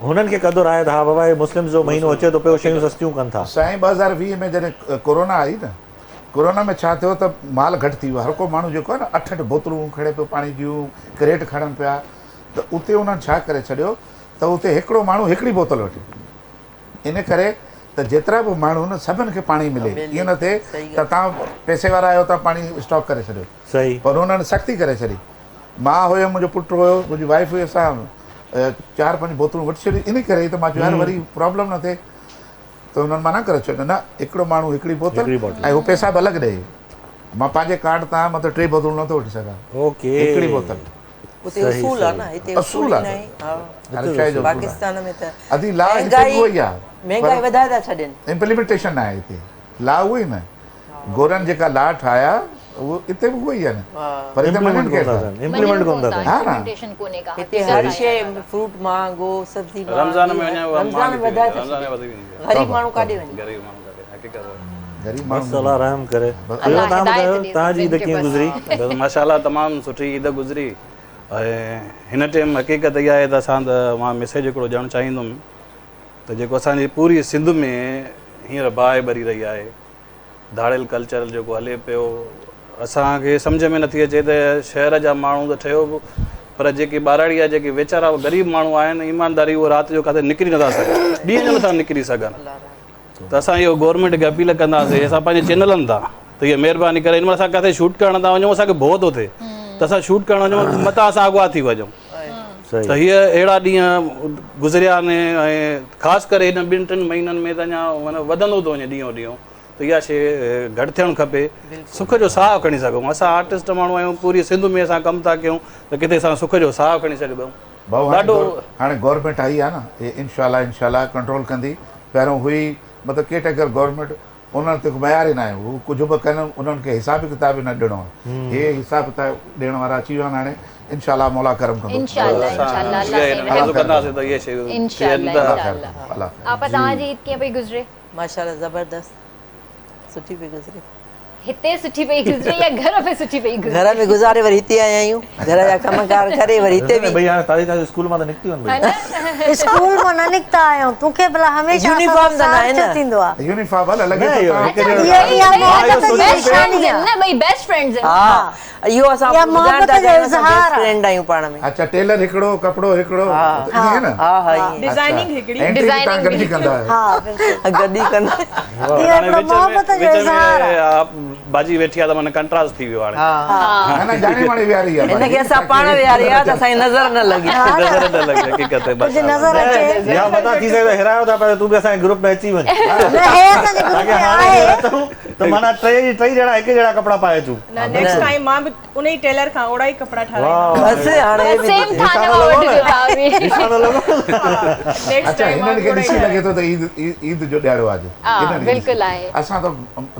हुननि खे क़दुरु आहे त हा बाबा हे मुस्लिम्स जो महीनो अचे थो पियो शयूं सस्तियूं कनि था। साईं 2020 में जॾहिं कोरोना आई न कोरोना में छा थियो त माल घटि थी वियो, हर को माण्हू जेको आहे न 8-8 बोतलूं खणे पियो पाणी जूं, क्रेट खणनि पिया, त उते उन्हनि छा करे छॾियो त उते हिकिड़ो माण्हू हिकिड़ी बोतल वठे, इन करे त जेतिरा बि माण्हू न सभिनि खे पाणी मिले, ईअं न थिए त तव्हां पैसे वारा आहियो तव्हां पाणी स्टॉक करे छॾियो। सही, पर उन्हनि सख़्ती करे छॾी। मां हुयुमि, मुंहिंजो पुटु हुयो, मुंहिंजी वाइफ हुई, असां 4-5 बोतलूं वठी छॾियूं इन करे त मां चयो यार वरी प्रॉब्लम न थिए, त उन्हनि मना करे छॾियो न हिकिड़ो माण्हू हिकिड़ी बोतल ऐं उहो पैसा बि अलॻि ॾे। मां पंहिंजे कार्ड तां मतिलबु 3 बोतलूं नथो वठी सघां, हिकिड़ी बोतल। उते उसूल आहे न, हिते उसूल आहे। पाकिस्तान में त अदी ला उहो ई आहे, महंगाई वधाए था छॾनि, इम्प्लीमेंटेशन न आहे हिते। ला उहो ई न, गोरनि जेका ला ठाहिया उहो हिते बि उहो ई आहे न, पर हिते मञनि केरु था, इम्प्लीमेंट कोन था कनि। हा न हिते हर शइ फ्रूट महांगो, सब्जी रमज़ान में रमज़ान में वधाए था छॾनि, गरीब माण्हू काॾे वञे, गरीब माण्हू अल्लाह रहम करे। तव्हां ॿुधायो तव्हांजी ईद कीअं गुज़री? माशाल्लाह तमामु सुठी ईद गुज़री ऐं हिन टाइम हक़ीक़त इहा आहे त असां त मां मैसेज हिकिड़ो ॾियणु चाहींदुमि त जेको असांजी पूरी सिंध में हींअर बाहि भरी रही आहे, धाड़ियल कल्चर जेको हले पियो, असांखे सम्झ में नथी अचे त शहर जा माण्हू त ठहियो बि, पर जेके ॿाराड़ी आहे जेके वेचारा ग़रीब माण्हू आहिनि ईमानदारी उहो राति जो किथे निकिरी नथा सघनि, ॾींहं जो नथा निकिरी सघनि। त असां इहो गवर्नमेंट खे अपील कंदासीं, असां पंहिंजे चैनलनि तां त इहा महिरबानी करे हिन महिल असां किथे शूट करण था वञूं असांखे भउ थो थिए त असां शूट करण वञूं मथां असां अॻुवाट थी वञूं। त हीअ अहिड़ा ॾींहं गुज़रिया आहिनि ऐं ख़ासि करे हिन 2-3 महीननि में त अञा माना वधंदो थो वञे ॾींहों ॾींहों, त इहा शइ घटि थियणु खपे, सुख जो साहु खणी सघूं। असां आर्टिस्ट माण्हू आहियूं, पूरी सिंध में असां कमु था कयूं त किथे असां सुख जो साहु खणी सघूं। ॾाढो हाणे गवर्नमेंट आई आहे न, हे इंशाल्लाह कंट्रोल कंदी। पहिरियों हुई मतिलबु केटेगर गवर्नमेंट, उन्हनि ते मयार ई न आहे, हू कुझु बि कनि उन्हनि खे हिसाब किताब न ॾियणो आहे। हे हिसाब किताब ॾियण वारा अची विया आहिनि, हाणे इंशाल्लाह मौला करम कंदो। आपा तव्हांजी ईद कीअं पई गुज़रे? माशाल्लाह ज़बरदस्त सुठी पई गुज़रे। हिते सुठी पई गुज़रे या घर में सुठी पई गुज़रे? घर में गुज़ारे वरी हिते आया आहियूं, घर जा कमकार करे वरी हिते बि। भई हाणे ताज़ी स्कूल मां त निकिती वञ भई। स्कूल मां न निकिता आहियूं, तोखे भला हमेशा यूनिफॉर्म त न आहे न थींदो आहे। यूनिफॉर्म अलॻि बेस्ट फ्रेंड्स आहिनि। हा इहो असां ॿुधाइण था चाहियूं, असां बेस्ट फ्रेंड आहियूं पाण में। अच्छा टेलर हिकिड़ो, कपिड़ो हिकिड़ो, ईअं न? हा हा ईअं डिजाइनिंग हिकिड़ी, डिजाइनिंग गॾी कंदा आहियो? हा बिल्कुलु गॾी कंदा। बाजी वेठी आहे त माना कंट्रास्ट थी वियो हाणे। न जाने माणे विहारी आहे, हिनखे असां पाण विहारी आहे त असांजी नज़र न लॻी, नज़र न लॻी हक़ीक़त में। तुंहिंजी नज़र अचे या पता थी सघे हिरायो था पर तूं बि असांजे ग्रुप में अची वञ। न हे असांजे ग्रुप में आहे त माना टई ॼणा हिकु जहिड़ा कपड़ा पाए अचूं। नेक्स्ट टाइम मां बि उन ई टेलर खां ओड़ा ई कपड़ा ठाराईंदमि। बस हाणे सेम थाने में वठी था बि। अच्छा हिननि खे ॾिसी लॻे थो त ईद जो ॾियारो आहे। हा बिल्कुलु आहे। असां त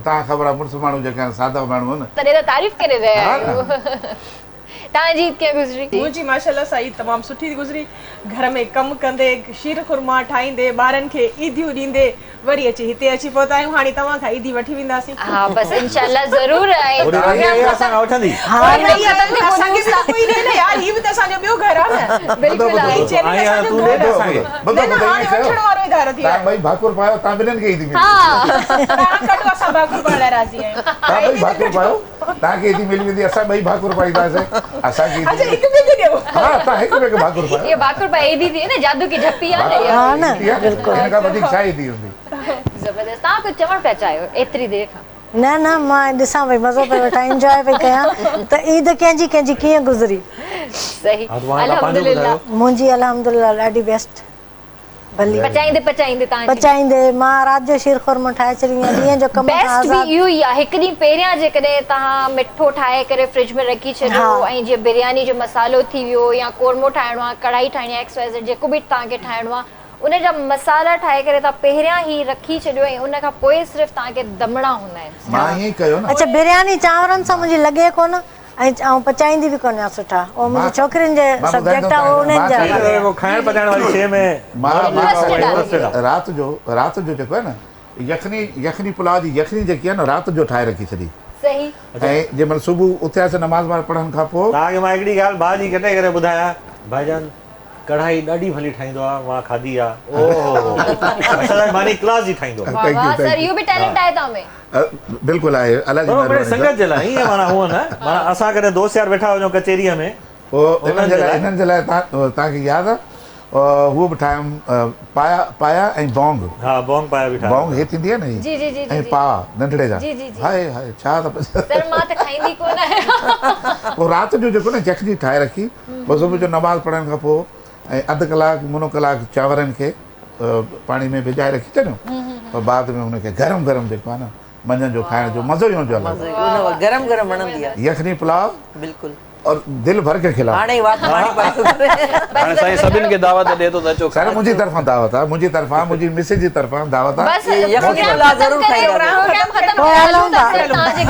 तव्हां ख़बर आहे मुड़ुस माण्हू जेके आहिनि सादा माण्हू आहिनि, तॾहिं त तारीफ़ करे रहिया आहियूं। तव्हांजी ईद कीअं गुज़री? मुंहिंजी माशाल्लाह सां ईद तमामु सुठी गुज़री। घर में कमु कंदे शीर खुरमा ठाहींदे ॿारनि खे ईदियूं ॾींदे वरी अची हिते अची पहुता आहियूं। हाणे तव्हां खां ईदी वठी वेंदासीं। हा बसि इंशाल्लाह ज़रूर आहे। वठंदी कोई न यार, ही बि त असांजो ॿियो घर आहे न। बिल्कुलु आहे, चैनल असांजो घर आहे। हाणे वठण वारो इदारो थी तव्हां भाई भाकुर पायो, तव्हां ॿिन्हिनि खे ईदी मिली। तव्हां कढो, असां भाकुर पाइण लाइ राज़ी आहियूं। तव्हां भाई भाकुर पायो, तव्हांखे ईदी मिली वेंदी, असां ॿई भाकुर पाईंदासीं। असांखे अच्छा, हिकु ॿिए खे ॾियो। हा, तव्हां हिकु ॿिए खे भाकुर पायो। ये भाकुर पाए ईदी थी न, जादू की झप्पी आहे न। हा न, बिल्कुलु। हिन खां वधीक छा ईदी हूंदी? ज़बरदस्त। तव्हां कुझु चवणु पिया चाहियो एतिरी देरि खां? न न, मां ॾिसां पई, मज़ो पियो वठां, इंजॉय पई कयां त ईद कंहिंजी कीअं गुज़री। सही, अल्हम्दुलिल्लाह। मुंहिंजी अल्हम्दुलिल्लाह ॾाढी बेस्ट भली। पचाईंदे पचाईंदे मां राति जो शीर खुरमा ठाहे छॾी आहियां। ॾींहं जो कमु बेस्ट बि इहो ई आहे। हिकु ॾींहुं पहिरियां जेकॾहिं तव्हां मिठो ठाहे करे फ्रिज में रखी छॾियो ऐं जीअं बिरयानी जो मसालो थी वियो या कोरमो ठाहिणो आहे, कढ़ाई ठाहिणी आहे, XYZ जेको बि तव्हांखे ठाहिणो आहे, उन जा मसाला ठाहे करे तव्हां पहिरियां ई रखी छॾियो ऐं उन खां पोइ सिर्फ़ु तव्हांखे दमड़ा हूंदा आहिनि। मां ईअं कयो न। अच्छा, बिरयानी चांवरनि सां मुंहिंजी लॻे कोन ऐं पचाईंदी बि कोन सुठा। उहो मुंहिंजी छोकिरियुनि जे सब्जेक्ट आहे, उहो उन्हनि जा खाइण पचाइण वारी शइ में राति जो जेको आहे न यखनी पुलाव जी यखनी जेकी आहे न राति जो ठाहे रखी छॾी। सही। ऐं जंहिं महिल सुबुह उथियासीं नमाज़ पढ़ण खां पोइ तव्हांखे मां हिकिड़ी ॻाल्हि भाॼी कटे करे ॿुधायां। भाईजान कढ़ाई ॾाढी भली ठाहींदो आहे, मां खाधी आहे। ओहो, असां मानी क्लास जी ठाहींदो आहे। वाह सर, इहो बि टैलेंट आहे तव्हां में। बिल्कुलु आहे। अलाह जी महिरबानी। संगत जे लाइ ईअं माना हुअं न, माना असां कॾहिं दोस्त यार वेठा हुजूं कचेरीअ में, पोइ हिननि जे लाइ तव्हांखे यादि आहे हूअ बि ठाहियूं पाया ऐं बौंग। हा, बौंग पाया बि ठाहियूं। बौंग हे थींदी आहे न, जी जी जी ऐं पा नंढड़े जा। हाय हाय, छा त सर मां त खाईंदी कोन आहियां। पोइ राति जो जेको न यखनी ठाहे रखी, पोइ सुबुह जो नमाज़ पढ़ण खां पोइ ऐं अधु कलाकु मुनो कलाकु चांवरनि खे पाणी में भिजाए रखी छॾियो। पोइ बाद में हुनखे गरम गरम जेको आहे न मंझंदि जो खाइण जो मज़ो ई हूंदो आहे। गरम गरम वणंदी आहे यखनी पुलाव। बिल्कुलु। और दिल भर के खिलाओ। हाणे वात पाणी पायो। हाणे साईं सभिनि खे दावत ॾे थो त अचो। सर मुंहिंजी तरफ़ां दावत आहे, मुंहिंजी तरफ़ां, मुंहिंजी मिसेज जी तरफ़ां दावत आहे। बस यखनी पुलाव ज़रूर खाईंदा। प्रोग्राम खत्म पोइ हलूं था।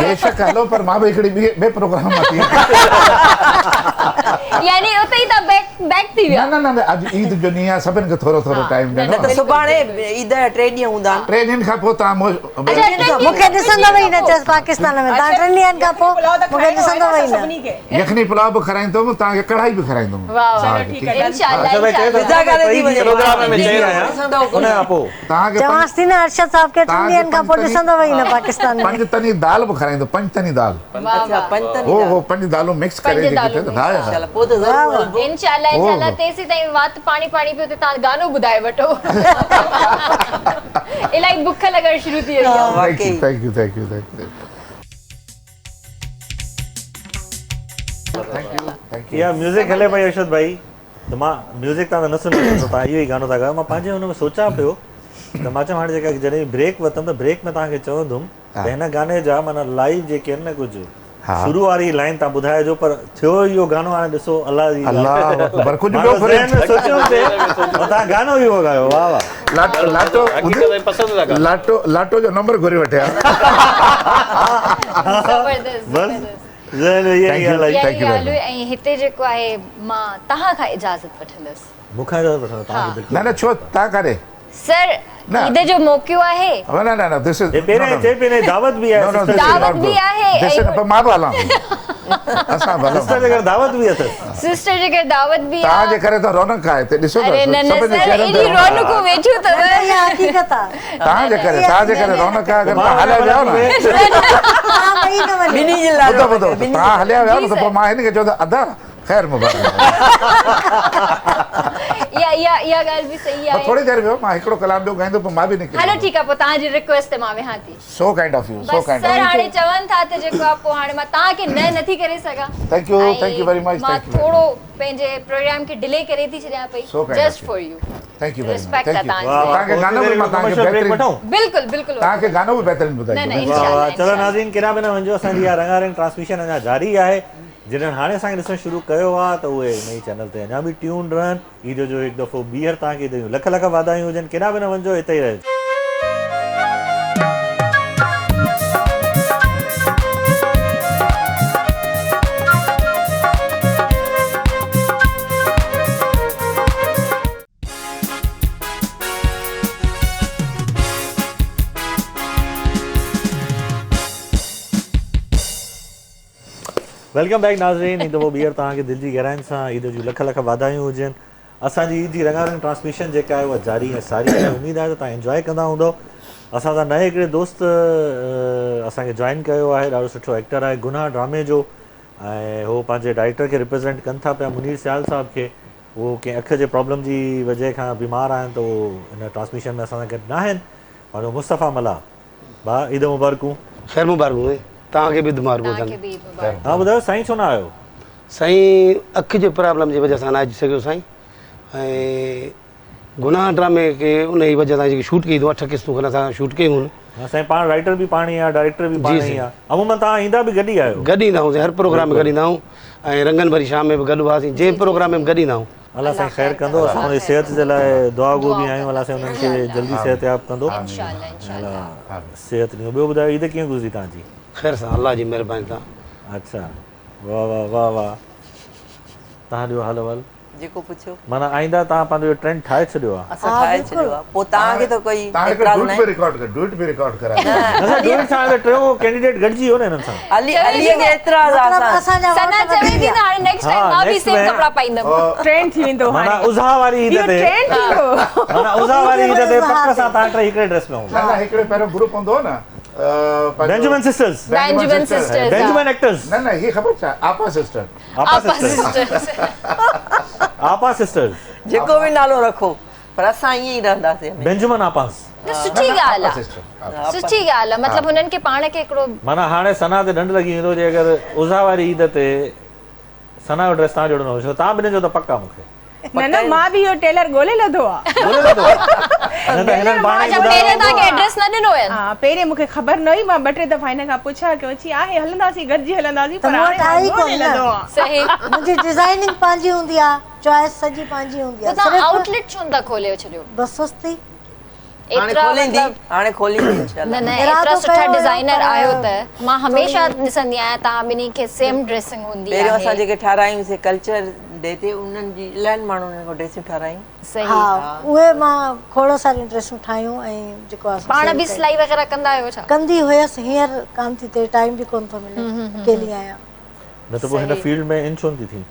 बेशक हलो, पर मां बि हिकिड़ी ॿिए प्रोग्राम मां थी। यानी उते ई त बैक थी विया। न न, अॼु ईद जो ॾींहुं आहे, सभिनि खे थोरो थोरो टाइम ॾियणो। त सुभाणे ईद जा 3 ॾींहं हूंदा आहिनि। 3 ॾींहंनि खां पोइ तव्हां मूंखे ॾिसंदव ई न पाकिस्तान में। तव्हां 3 ॾींहंनि खां पोइ मूंखे ॾिसंदव ई न। यखनी पुलाव बि खाराईंदुमि, तव्हांखे कढ़ाई बि खाराईंदुमि। चवांसि थी न अर्शद साहब खे 3 ॾींहंनि खां पोइ ॾिसंदव ई न पाकिस्तान में। 5 तनी दाल बि खाराईंदुमि, 5 तनी दाल। अच्छा, 5 तनी। हो 5 दालूं मिक्स करे इंशाल्लाह पोइ त ज़रूर। इंशाल्लाह तेसी ताईं वात पाणी पियो त तव्हां गानो ॿुधाए वठो। इलाही बुख लॻण शुरू थी वई आहे। Thank U. या म्यूज़िक हले पई अर्शद भाई, त मां म्यूज़िक तव्हां न सुनो त तव्हां इहो ई गानो था ॻायो। मां पंहिंजे हुन में सोचां पियो त मां चवां हाणे जेका जॾहिं ब्रेक वरितमि त ब्रेक में तव्हांखे चवंदुमि त हिन गाने जा माना लाइव जेके आहिनि न कुझु शुरू वारी लाइन तव्हां ॿुधाइजो, पर थियो इहो गानो हाणे ॾिसो अलाह जी तव्हां गानो इहो ॻायो। वाह वाह। लाटो जो नंबर घुरी वठिया। ऐं हिते जेको आहे मां तव्हां खां इजाज़त वठंदसि। मूंखां इजाज़त वठंदसि? न छो तव्हां काॾे? सर ईद जो मौक़ो आहे। न दिस इज दावत बि आहे। दावत बि आहे। मां बि हलां। असां भला सिस्टर जे घर दावत बि अथसि। सिस्टर जे घर दावत बि आहे। तव्हांजे करे त रौनक आहे हिते, ॾिसो अरे न न सर, एॾी रौनकूं वेठियूं अथव। इहा हक़ीक़त आहे। तव्हांजे करे रौनक आहे। अगरि तव्हां हलिया विया न, ॿिन्ही जे लाइ ॿुधो तव्हां हलिया विया न त पोइ मां हिनखे चयो त अदा ख़ैर मुबारक। इहा ॻाल्हि बि सही आहे। थोरी देरि वियो, मां हिकिड़ो कलाक ॿियो ॻाईंदो, पोइ मां बि निकिरी। हलो ठीकु आहे, पोइ तव्हांजी रिक्वेस्ट ते मां वेहां थी। So kind of U, so kind of sir हाणे चवनि था त जेको आहे पोइ हाणे मां तव्हांखे नथी करे सघां। Thank U very much. मां थोरो पंहिंजे प्रोग्राम खे डिले करे थी छॾियां पई just for U. Thank U very much. Respect आहे तव्हांखे गानो बि मां तव्हांखे बहितरीन बिल्कुलु बिल्कुलु तव्हांखे गानो बि बहितरीन ॿुधाईंदो। चलो नाज़रीन, केॾा बि न वञो, असांजी इहा रंगारंग ट्रांसमिशन अञा जारी आहे। जिन्हनि हाणे असांखे ॾिसणु शुरू कयो आहे त उहे नई चैनल ते अञा बि ट्यून रहनि। ईद जो हिकु दफ़ो ॿीहर तव्हांखे लख लख वाधायूं हुजनि। केॾा बि न वञो, हिते ई रहिजो। वेलकम बैक नाज़रीन। ईद वो ॿीहर तव्हांखे दिलि जी गहराइनि सां ईद जूं लख लख वाधायूं हुजनि। असांजी ईद जी रंगारंग ट्रांसमिशन जेका आहे उहा जारी ऐं सारी आहे। उमेदु आहे त तव्हां इंजॉय कंदा हूंदव। असां सां नए हिकिड़े दोस्त असांखे जॉइन कयो आहे, ॾाढो सुठो एक्टर आहे गुनाह ड्रामे जो, ऐं उहो पंहिंजे डायरेक्टर खे रिप्रेज़ेंट कनि था पिया, मुनीर सियाल साहिब खे। उहो कंहिं अखि जे प्रॉब्लम जी वजह खां बीमार आहिनि, त उहो हिन ट्रांसमिशन में असां सां गॾु न आहिनि। पंहिंजो मुस्तफ़ा मला भाउ, ईद मुबारकूं। ख़ैर मुबारकूं तव्हांखे बि मुबारकूं अथनि। तव्हां ॿुधायो साईं छो न आयो? साईं अखि जे प्रॉब्लम जी वजह सां न अची सघियो साईं। ऐं गुनाह ड्रामे खे उन जी वजह सां जेकी शूट कई अथऊं 8 क़िस्तूं खनि असां शूट कयूं आहिनि। साईं पाण राइटर बि पाण ई आहे, डायरेक्टर बि पाण ई आहे। अमूमन तव्हां ईंदा बि गॾु ई आहियो? गॾु ईंदा आहियूं, हर प्रोग्राम में गॾु ईंदा आहियूं ऐं रंगनि भरी शाम में बि गॾु हुआसीं, जंहिं प्रोग्राम में गॾु ईंदा आहियूं। अलाह साईं ख़ैर कंदो, असां हुनजी सिहत जे लाइ दुआ गो बि आहियूं। अलाह साईं हुननि खे जल्दी सिहत याब कंदो। सिहत ॾियो। ॿियो ॿुधायो ईद कीअं गुज़री तव्हांजी? ख़ैर सां, अलाह जी महिरबानी सां। अच्छा, वाह वाह वाह वाह। तव्हां ॾियो हाल वल जेको पुछो। माना आईंदा तव्हां पंहिंजो ट्रेंड ठाहे छॾियो आहे? असां ठाहे छॾियो आहे। पोइ तव्हांखे त कोई डुएट पे रिकॉर्ड कराए। असां डुएट सां त टियों कैंडिडेट गॾिजी वियो न हिननि सां। अली खे एतिराज़ आहे। सना चवे थी त हाणे नेक्स्ट टाइम मां बि सेम कपड़ा पाईंदमि। ट्रेंड थी वेंदो माना उज़ा वारी ईद ते। माना उज़ा वारी ईद ते पक्का सां तव्हां टे हिकिड़े ड्रेस में हूंदा। न हिकिड़े पहिरियों ग्रुप हूंदो न, बेंजामिन सिस्टर्स। Benjamin actors. न ही ख़बर छा, आपा सिस्टर। आपा सिस्टर्स जेको बि नालो रखो, पर असां ईअं ई रहंदासीं। बेंजामिन आपास। सुठी ॻाल्हि आहे, सुठी ॻाल्हि आहे। मतिलबु हुननि खे पाण खे हिकिड़ो माना हाणे सना ते ॾंढ लॻी वेंदो जे अगरि उज़ा वारी ईद ते सना जो ड्रेस तव्हां जोड़ो न हुजो। तव्हां ॿिन्हिनि जो त पक्का मूंखे। न मां बि इहो टेलर ॻोल्हे लधो आहे। पहिरें मूंखे ख़बर न हुई, मां 2-3 दफ़ा हिन खां पुछा कि अची आहे हलंदासीं गॾिजी हलंदासीं, पर सही मुंहिंजी डिज़ाइनिंग पंहिंजी हूंदी आहे, चॉइस सॼी पंहिंजी हूंदी आहे। तव्हां आउटलेट छो न खोले छॾियो? बस सुस्ती हाणे खोलींदी इंशाल्लाह। न एतिरा सुठा डिज़ाइनर आयो त मां हमेशा ॾिसंदी आहियां तव्हां ॿिन्ही खे सेम ड्रेसिंग हूंदी आहे। पहिरियों असां जेके ठारायूंसीं कल्चर डे ते उन्हनि जी इलाही माण्हुनि खां ड्रेसूं ठारायूं। सही। हा, उहे मां खोड़ सारियूं ड्रेसूं ठाहियूं ऐं जेको आहे पाण बि सिलाई वग़ैरह कंदा आहियो छा? कंदी हुयसि, हींअर कान थी थिए, टाइम बि कोन थो मिले, अकेली आहियां। न त पोइ हिन फील्ड में इन छो नथी थी?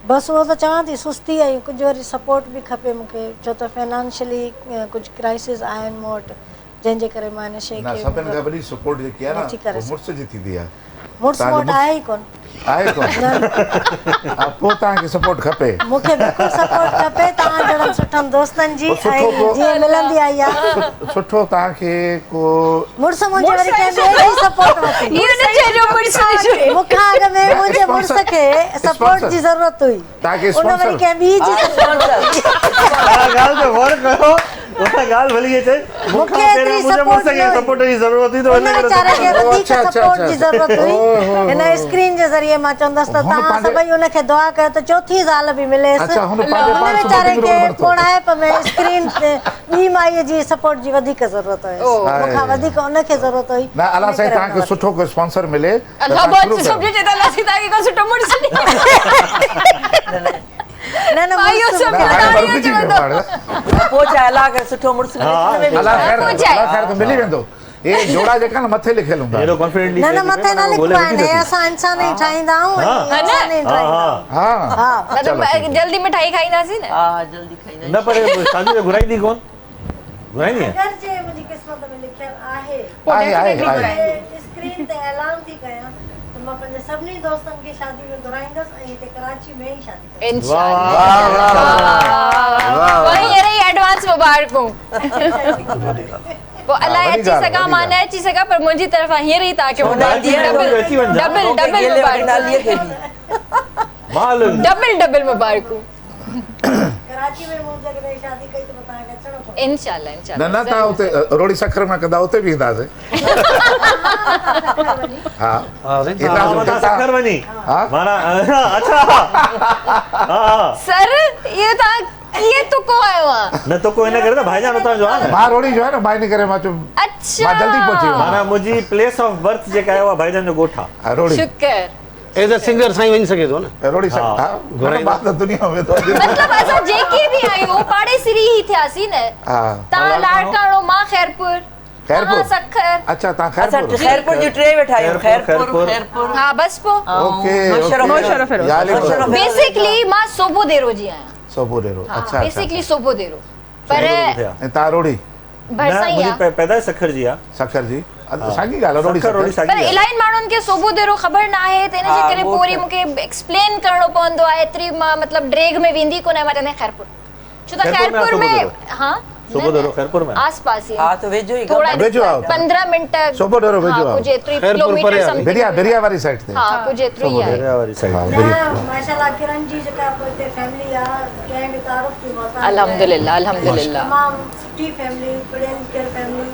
बसि उहो त चवां थी सुस्ती आई, कुझु वरी सपोर्ट बि खपे मूंखे, छो त फाइनेंशियली कुझु क्राइसिस आहिनि मूं वटि, जंहिंजे करे मां हिन शइ खे सभिनि खां वॾी सपोर्ट जेकी आहे न मुड़ुस जी थींदी आहे। मुड़ुस वटि आहे ई कोन। आहे कोन? पोइ तव्हांखे सपोर्ट खपे। मूंखे बिल्कुलु सपोर्ट खपे तव्हां जहिड़नि सुठनि दोस्तनि जी, जीअं मिलंदी आई आहे। सुठो तव्हांखे को मुड़ुस मुंहिंजे वरी कंहिं ॿिए जी सपोर्ट वठी। मूंखां अॻ में मुंहिंजे मुड़ुस खे सपोर्ट जी ज़रूरत हुई, उन वरी कंहिं ॿी जी ॻाल्हि भली अचे। मूंखे मुंहिंजे मुड़ुस खे सपोर्ट जी ज़रूरत हुई, उन वीचारे खे वधीक सपोर्ट जी ज़रूरत हुई। हिन स्क्रीन जे ज़रिए मां चवंदसि त तव्हां सभई उनखे दुआ कयो त चौथी ज़ाल बि मिलेसि। उन वीचारे खे कोणाइप में स्क्रीन ते ॿी माईअ जी सपोर्ट जी वधीक ज़रूरत हुयसि, मूंखां वधीक उनखे ज़रूरत हुई। न अलाह साईं तव्हांखे सुठो को स्पॉन्सर मिले। न न सुठो मुड़ुस मिली वेंदो। ये जोड़ा जेका न मथे लिखियल हूंदा। एॾो कॉन्फिडेंटली न मथे न लिखबा आहिनि, असां इंसान ई ठाहींदा आहियूं, इंसान ई ठाहींदा। हां जल्दी मिठाई खाईंदासीं न। हां जल्दी खाईंदा। न पर शादी में घुराईंदी कोन? घुराईंदी है? अगर जे मुंहिंजी किस्मत में लिखियल आहे स्क्रीन ते ऐलान थी कयां त मां पंहिंजे सभिनी दोस्तनि खे शादी में घुराईंदसि ऐं हिते कराची में ई शादी इंशाअल्लाह। वही रे एडवांस मुबारकूं। वो अल्लाह अची सका मां न अची सका, पर मुंहिंजी तरफ़ां हींअर ई तव्हांखे डबल मुबारकूं। कराची में मुंहिंजे करे शादी कई त तव्हांखे अचणो पवंदो इंशाअल्लाह इंशाअल्लाह। न तव्हां उते रोड़ी सखर में कंदा, उते बि ईंदासीं। हा सखर वञी माना अच्छा। सर ये तव्हां ये तो को आयो आहे? न तो को इन करे त भाईजान उतां जो आहे न। मां रोड़ी जो आहे न, मां इन करे मां चुम। अच्छा मां जल्दी पहुची वियो। माना मुंहिंजी प्लेस ऑफ बर्थ जेका आहे उहा भाईजान जो ॻोठ आहे। रोड़ी शुक्र। एज अ सिंगर साईं वञी सघे थो न। रोड़ी सखर हां घुराई बात त दुनिया में तो। मतलब असां जेके भी आहियूं पाड़े सिरी ही थियासीं न। हां तव्हां लाड़काणो, मां खैरपुर, खैरपुर सखर अच्छा तव्हां असां खैरपुर खैरपुर जी टे वेठा आहियूं खैरपुर हाँ बस पो ओके बेसिकली मां सोबो देरो जी आहियां सोबो देरो अच्छा बेसिकली सोबो देरो पर ऐं तव्हां रोड़ी भरसाई मुंहिंजी पैदाइश सखर जी आहे सखर जी साॻी ॻाल्हि आहे रोड़ी रोड़ी सखर पर इलाही माण्हुनि खे सोबो देरो ख़बर न आहे त इन जे करे पोइ वरी मूंखे एक्सप्लेन करणो पवंदो आहे एतिरी मां मतिलबु ड्रेग में वेंदी कोन आहियां मां चवंदी खैरपुर छो त खैरपुर में हाँ सोबो देरो खैरपुर में आस-पास ही हा तो वेझो ई थोड़ा वेझो आओ 15 मिनट सोबो देरो वेझो आओ कुछ एतिरी किलोमीटर समथिंग बेरिया वारी साइड ते हाँ कुछ एतिरो ही आहे बेरिया वारी साइड माशाल्लाह किरण जी जेका पोइते फैमिली आहे कंहिं बि तारुफ जी मोहताज अल्हम्दुलिल्लाह अल्हम्दुलिल्लाह तमामु सुठी फैमिली पढ़ियल लिखियल फैमिली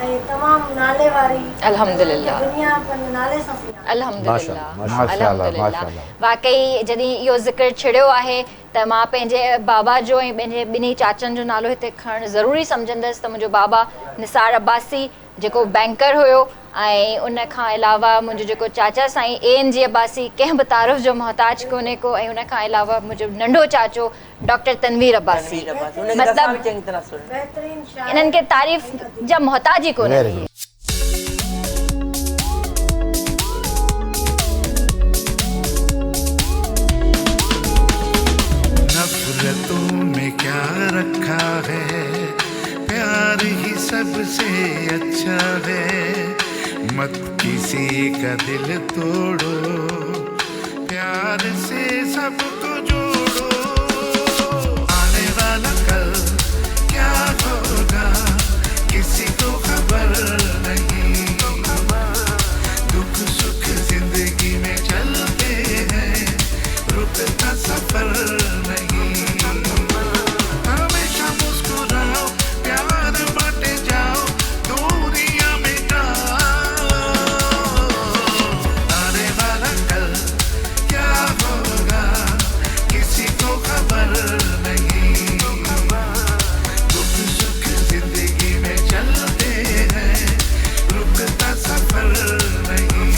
ऐं तमामु नाले वारी अल्हम्दुलिल्लाह दुनिया पंहिंजे नाले सां सुञाणे अल्हम्दुलिल्लाह अल्हम्दुलिल्लाह वाकई जॾहिं इहो ज़िक्र छिड़ियो आहे त मां पंहिंजे बाबा जो ऐं पंहिंजे ॿिन्ही चाचनि जो नालो हिते खणणु ज़रूरी सम्झंदसि त मुंहिंजो बाबा निसार अब्बासी जेको बैंकर हुयो ऐं उन खां अलावा मुंहिंजो जेको चाचा साईं ANG अब्बासी कंहिं बि तारुफ़ जो मोहताज कोन्हे को ऐं उन खां अलावा मुंहिंजो नंढो चाचो डॉक्टर तनवीर अब्बासी मतिलबु इन्हनि खे तारीफ़ जा मोहताज ई कोन्हे नफरतों में क्या रखा है प्यार ही सबसे अच्छा है मत किसी का दिल तोड़ो प्यार से सबको जोड़ो आने वाला कल क्या होगा किसी को खबर नहीं दुख सुख जिंदगी में चलते हैं रुकता सफर नहीं हमेशा मुस्कुराओ प्यार बांटे जाओ दूरियां मिटाओ आने वाला कल क्या होगा किसी को खबर नहीं दुख सुख जिंदगी में चलते हैं रुकता सफर नहीं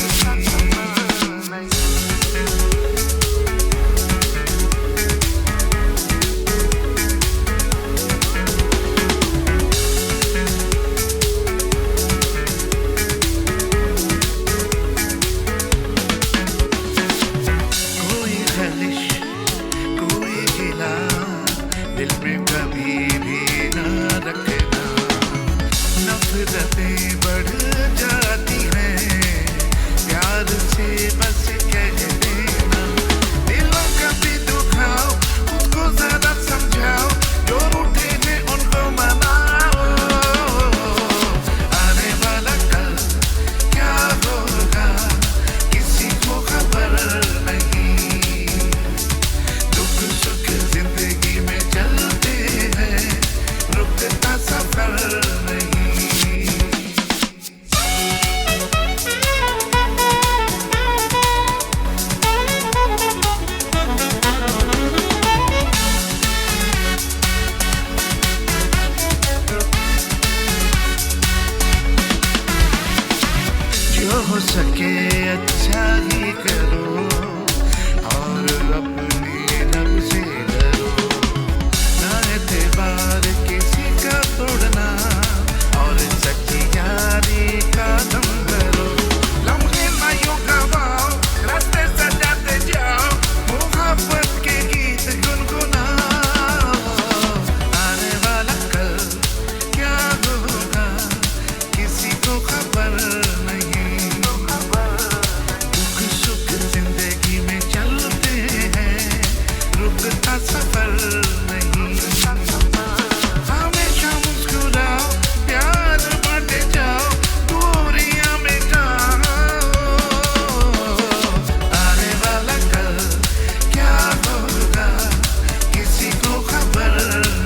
कोई खलिश कोई गिला दिल में कभी भी ना रखना नफरतें बढ़ जाती हैं प्यार से बस कह देना दिलों का भी दुखाओ खुद को ज्यादा समझाओ जो रूठे हैं उनको मनाओ आने वाला कल क्या होगा किसी को खबर नहीं दुख सुख जिंदगी में चलते हैं रुकता सफर नहीं जो हो सके अच्छा ही करो और अपने रब से डरो ना एतबार किसी का तोड़ना और सच्ची यारी का दम भरो लम्हे ना यूं गवाओ रास्ते सजाते जाओ मोहब्बत के गीत गुनगुनाओ आने वाला कल क्या होगा किसी को खबर नहीं दुख सुख जिंदगी में चलते हैं रुकता सफर नहीं हमेशा मुस्कुराओ प्यार बांटे जाओ दूरियां मिटाओ आने वाला कल क्या होगा किसी को खबर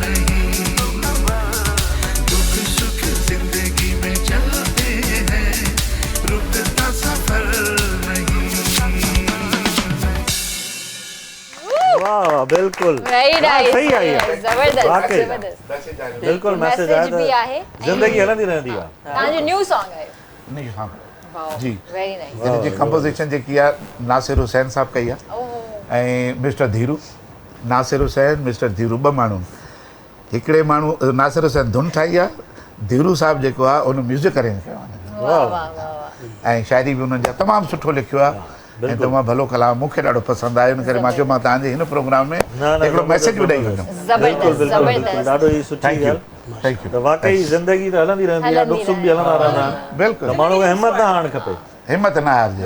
नहीं दुख सुख जिंदगी में चलते हैं रुकता सफर नहीं वाह बिल्कुल वेरी नाइस सही आई आहे जबरदस्त वाकई जबरदस्त बिल्कुल मैसेज मैसेज भी आया आहे जिंदगी हलंदी रहंदी आहे तव्हांजो न्यू सॉन्ग आहे नहीं हाँ वाओ जी वेरी नाइस हिन जी कंपोजिशन जेकी आहे नासिर हुसैन साहब कई आहे ऐं मिस्टर धीरू नासिर हुसैन मिस्टर धीरू ॿ माण्हू हिकिड़े माण्हू नासिर हुसैन धुन ठाही आहे धीरू साहब जेको आहे उन म्यूज़िक अरेंज कयो आहे ऐं शाइरी बि उन्हनि जा तमामु सुठो लिखियो आहे ऐं तमामु भलो कलाम मूंखे ॾाढो पसंदि आयो इन करे मां चयो मां तव्हांजे हिन प्रोग्राम में हिकिड़ो मैसेज बि ॾेई वञो। ॾाढो ई सुठी ॻाल्हि। Thank U. त वाकई ज़िंदगी त हलंदी रहंदी आहे, दुख सुख बि हलंदा रहंदा आहिनि। बिल्कुलु। त माण्हू खे हिमत न हारणु खपे, हिम्मत न हारजे।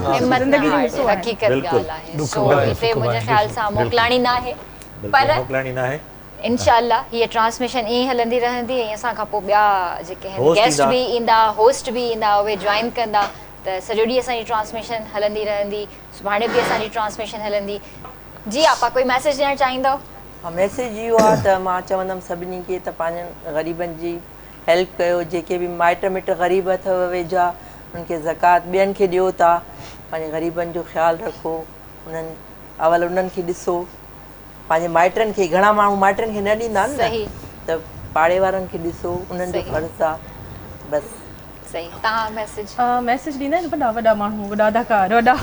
हक़ीक़त ॻाल्हि आहे। सो हिते मुंहिंजे ख़्याल सां मोकिलाणी न आहे, पर मोकिलाणी न आहे। इंशाल्लाह हीअ ट्रांसमिशन ईअं हलंदी रहंदी ऐं असां खां पोइ ॿिया जेके आहिनि गेस्ट बि ईंदा, होस्ट बि ईंदा, उहे जॉइन कंदा, त सॼो ॾींहुं असांजी ट्रांसमिशन हलंदी रहंदी। सुभाणे बि असांजी ट्रांसमिशन हलंदी। जी आपा कोई मैसेज ॾियणु चाहींदव? मैसेज इहो आहे त मां चवंदमि सभिनी खे त पंहिंजनि ग़रीबनि जी हेल्प कयो। जेके बि माइट मिट ग़रीब अथव वेझा, उन्हनि खे ज़कात ॿियनि खे ॾियो था। पंहिंजे ग़रीबनि जो ख़्यालु रखो, उन्हनि अवल उन्हनि खे ॾिसो। पंहिंजे माइटनि खे, घणा माण्हू माइटनि खे न ॾींदा आहिनि न, त पाड़े वारनि खे ॾिसो, उन्हनि जो फ़र्ज़ु आहे बसि। सही। तव्हां मैसेज मैसेज ॾींदा आहिनि वॾा वॾा माण्हू, ॾाढाकार वॾा।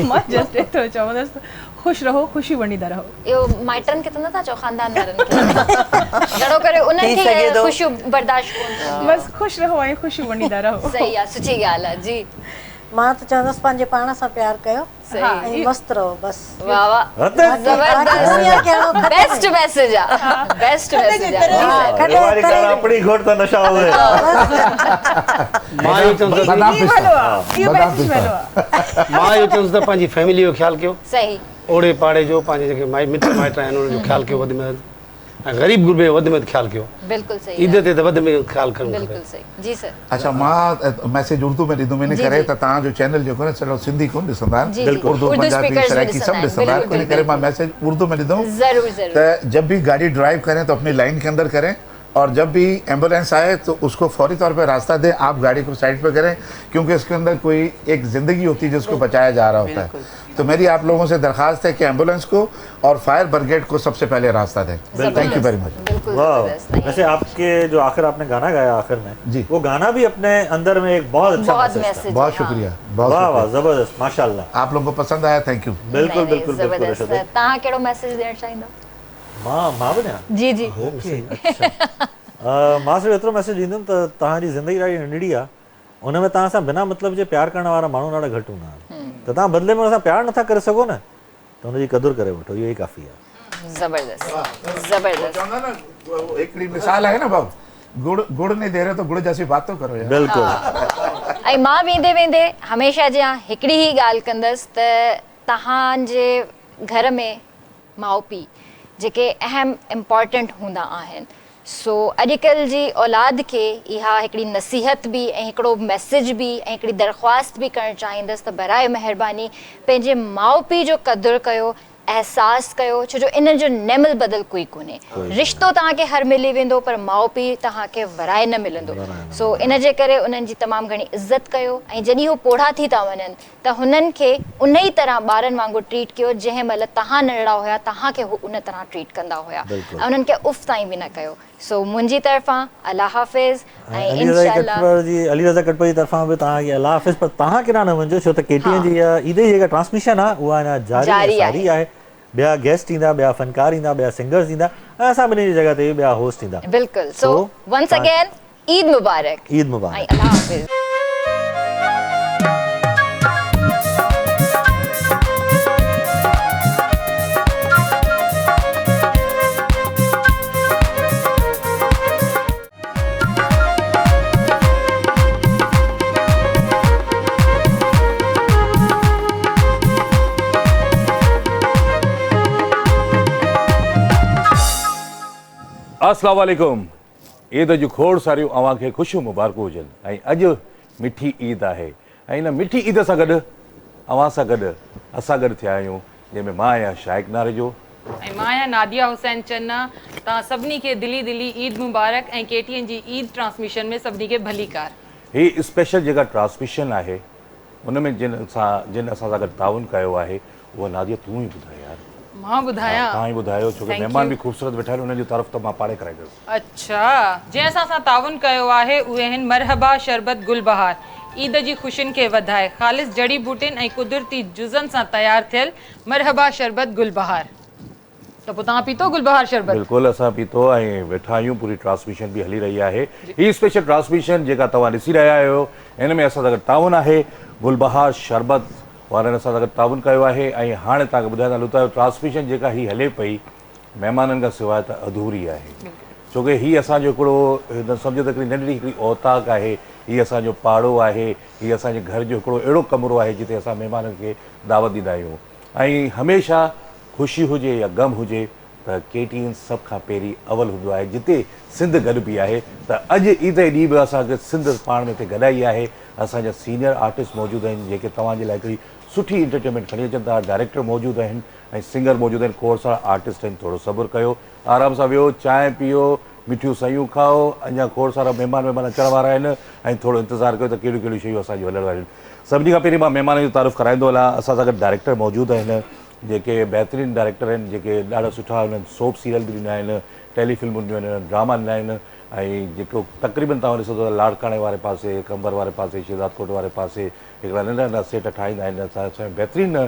मां जस्ट एतिरो चवंदसि ख़ुशि रहो, ख़ुशी वंडींदा रहो। इहो माइटनि खे त नथा चओ, ख़ानदान वारनि खे घणो करे उन्हनि खे ख़ुशियूं बर्दाश्त कोन। बसि ख़ुशि रहो ऐं ख़ुशी वंडींदा रहो। सही आहे, सुठी ॻाल्हि आहे। जी मां त चवंदसि पंहिंजे पाण सां प्यार कयो ऐं मस्तु रहो बसि। वाह वाह, ज़बरदस्त, बेस्ट मैसेज आहे, बेस्ट मैसेज आहे। अपनी घोट त नशा हुए। मां इहो चवंदुसि त पंहिंजी फैमिली जो ख़्यालु कयो। सही। ओड़े पाड़े जो, पंहिंजे जेके मिट माइट आहिनि उन्हनि जो ख़्यालु कयो वधि में वधि, ऐं ग़रीब गुरबे वधि में वधि ख़्यालु कयो। बिल्कुलु सही। ईद ते त वधि में ख़्यालु करणु खपे। बिल्कुलु सही। जी सर। अच्छा, मां मैसेज उर्दू में ॾींदुमि इन करे त तव्हांजो चैनल जेको आहे सॼो सिंधी कोन ॾिसंदा आहिनि, उर्दू पंजाबी सराइकी सभु ॾिसंदा आहिनि। इन करे मां मैसेज उर्दू में ॾींदुमि त जब भी गाड़ी ड्राइव करें तो अपनी लाइन के अंदर करें, और जब भी एम्बुलेंस आए तो उसको फौरी तौर पे रास्ता दें, आप गाड़ी को साइड पे करें, क्योंकि इसके अंदर कोई एक ज़िंदगी होती है जिसको बचाया जा रहा होता है। तो मेरी आप लोगों से दरख्वास्त है कि एम्बुलेंस को और फायर ब्रिगेड को सबसे पहले रास्ता दें। Thank U very much. वाह, वैसे आपके जो आखिर आपने गाना गाया आखिर में जी, वो गाना भी अपने अंदर में एक बहुत अच्छा मैसेज। बहुत शुक्रिया। वाह वाह, जबरदस्त, माशाल्लाह। आप लोगों को पसंद आया, थैंक यू। बिल्कुल बिल्कुल बिल्कुल। तव्हां कहिड़ो मैसेज ॾियणु चाहींदव? मां बि जी जी। ओके, अच्छा। मां सिर्फ़ु एतिरो मैसेज ॾींदुमि त तव्हांजी ज़िंदगी ॾाढी नंढड़ी आहे, उन में तव्हां सां बिना मतिलब जे प्यार करण वारा माण्हू ॾाढा घटि हूंदा आहिनि। त तव्हां बदिले में हुन सां प्यार नथा करे सघो न, त हुनजी क़दुरु करे वठो, इहो ई काफ़ी आहे। ज़बरदस्त ज़बरदस्त। हिकिड़ी मिसाल आहे न बाबू, गुड़ नहीं दे रहे तो गुड़ जैसी बात तो करो यार। बिल्कुलु। ऐं मां वेंदे वेंदे हमेशह जा हिकिड़ी ई ॻाल्हि कंदसि त तव्हांजे घर में माउ पीउ जेके अहम इम्पॉर्टेंट हूंदा आहिनि। सो अॼुकल्ह जी औलाद खे इहा हिकिड़ी नसीहत बि ऐं हिकिड़ो मैसेज बि ऐं हिकिड़ी दरख़्वास्त बि करणु चाहींदसि त बराए महिरबानी पंहिंजे माउ पीउ जो क़दुरु कयो, एहसास कयो, छो जो इन जो नेमल बदल कोई कोन्हे। रिश्तो तव्हांखे हर मिली वेंदो, पर माउ पीउ तव्हांखे वराए न मिलंदो। सो इन जे करे उन्हनि जी तमामु घणी इज़त कयो, ऐं जॾहिं हू पोढ़ा थी था वञनि त हुननि खे उन ई तरह ॿारनि वांगुरु ट्रीट कयो जंहिं महिल तव्हां नंढड़ा हुया तव्हांखे हू उन तरह ट्रीट कंदा हुया, ऐं उन्हनि खे उफ़ ताईं बि न कयो। सो मुंहिंजी तरफ़ां अल्लाह हाफ़िज़ ऐं इंशाअल्लाह अली रज़ा कटपर जी तरफ़ां बि तव्हांखे अल्लाह हाफ़िज़। पर तव्हां किरां न वञिजो, छो त KTN जी ईद जी जेका ट्रांसमिशन आहे उहा अञा जारी आहे। ॿिया गेस्ट ईंदा, ॿिया फनकार ईंदा, ॿिया सिंगर्स ईंदा, ऐं असां ॿिन्ही जी जॻह ते ॿिया होस्ट ईंदा। बिल्कुलु। सो वंस अगेन ईद मुबारक। ईद मुबारक ऐं अल्लाह हाफ़िज़। अस्सलाम वालेकुम। ईद जूं खोड़ सारियूं अव्हांखे ख़ुशियूं मुबारकूं हुजनि। ऐं अॼु मिठी ईद आहे, ऐं इन मिठी ईद सां गॾु अव्हां सां गॾु असां गॾु थिया आहियूं, जंहिंमें मां आहियां शाइक नारेजो ऐं मां आहियां नादिया हुसैन चन्ना। तव्हां सभिनी खे दिली दिली ईद मुबारक ऐं KTN जी ईद ट्रांसमिशन में सभिनी खे भली कार। हीअ स्पेशल जेका ट्रांसमिशन आहे उन में जिन असां सां गॾु ताउन कयो आहे उहा नादिया तूं ई ॿुधाए यार। मां ॿुधायां? तव्हां ई ॿुधायो, छो कि महिमान बि ख़ूबसूरत वेठा आहिनि, उन्हनि जी तरफ़ त मां पाड़े कराईंदुसि। अच्छा, जंहिं असां सां ताउन कयो आहे उहे आहिनि मरहबा शरबत गुलबहार। ईद जी ख़ुशियुनि खे वधाए ख़ालिस जड़ी बूटियुनि ऐं कुदरती जुज़नि सां तयारु थियल मरहबा शरबत गुलबहार। त पोइ तव्हां पीतो गुलबहार शरबत? बिल्कुलु असां पीतो ऐं वेठा आहियूं, पूरी ट्रांसमिशन बि हली रही आहे। ही स्पेशल ट्रांसमिशन जेका तव्हां ॾिसी रहिया आहियो, हिन में असां सां गॾु ताउन आहे, गुलबहार शरबत वारनि असां सां गॾु ताउन कयो आहे। ऐं हाणे तव्हांखे ॿुधाईंदा हलूं था, ट्रांसमिशन जेका ही हले पई महिमाननि खां सवाइ त अधूरी आहे, छोकी हीअ असांजो हिकिड़ो सम्झो त हिकिड़ी नंढड़ी हिकिड़ी औताक आहे, हीअ असांजो पाड़ो आहे, हीअ असांजे घर जो हिकिड़ो अहिड़ो कमरो आहे जिते असां महिमाननि खे दावत ॾींदा आहियूं। ऐं हमेशह ख़ुशी हुजे या ग़म हुजे त KTN सभ खां पहिरीं अवल हूंदो आहे, जिते सिंध गॾु बि आहे। त अॼु ईद जे ॾींहुं बि असांखे सिंध पाण में हिते गॾाई आहे। असांजा सीनियर आर्टिस्ट मौजूदु आहिनि जेके तव्हांजे लाइ हिकिड़ी सुठी एंटरटेनमेंट खणी अचनि था। डायरेक्टर मौजूदु आहिनि ऐं सिंगर मौजूदु आहिनि, खोड़ सारा आर्टिस्ट आहिनि। थोरो सब्र कयो, आराम सां वियो, चांहि पीओ, मिठियूं सयूं खाओ, अञा खोड़ सारा महिमान अचण वारा आहिनि ऐं थोरो इंतज़ारु कयो त कहिड़ियूं कहिड़ियूं शयूं असांजूं हलण वारियूं आहिनि। सभिनी खां पहिरीं मां महिमाननि जो तारीफ़ कराईंदो हलां। असां सां गॾु डायरेक्टर मौजूदु आहिनि जेके बहितरीनु डायरेक्टर आहिनि, जेके ॾाढा सुठा उन्हनि सोप सीरियल बि ॾिना आहिनि, टेलीफिल्मूं ॾिनियूं आहिनि, ड्रामा ॾिना आहिनि। ऐं जेको तक़रीबन तव्हां ॾिसो त लाड़काणे वारे पासे, कंबर वारे पासे, शहजादकोट वारे पासे हिकिड़ा नंढा नंढा सेट ठाहींदा आहिनि। असांजो बहितरीनु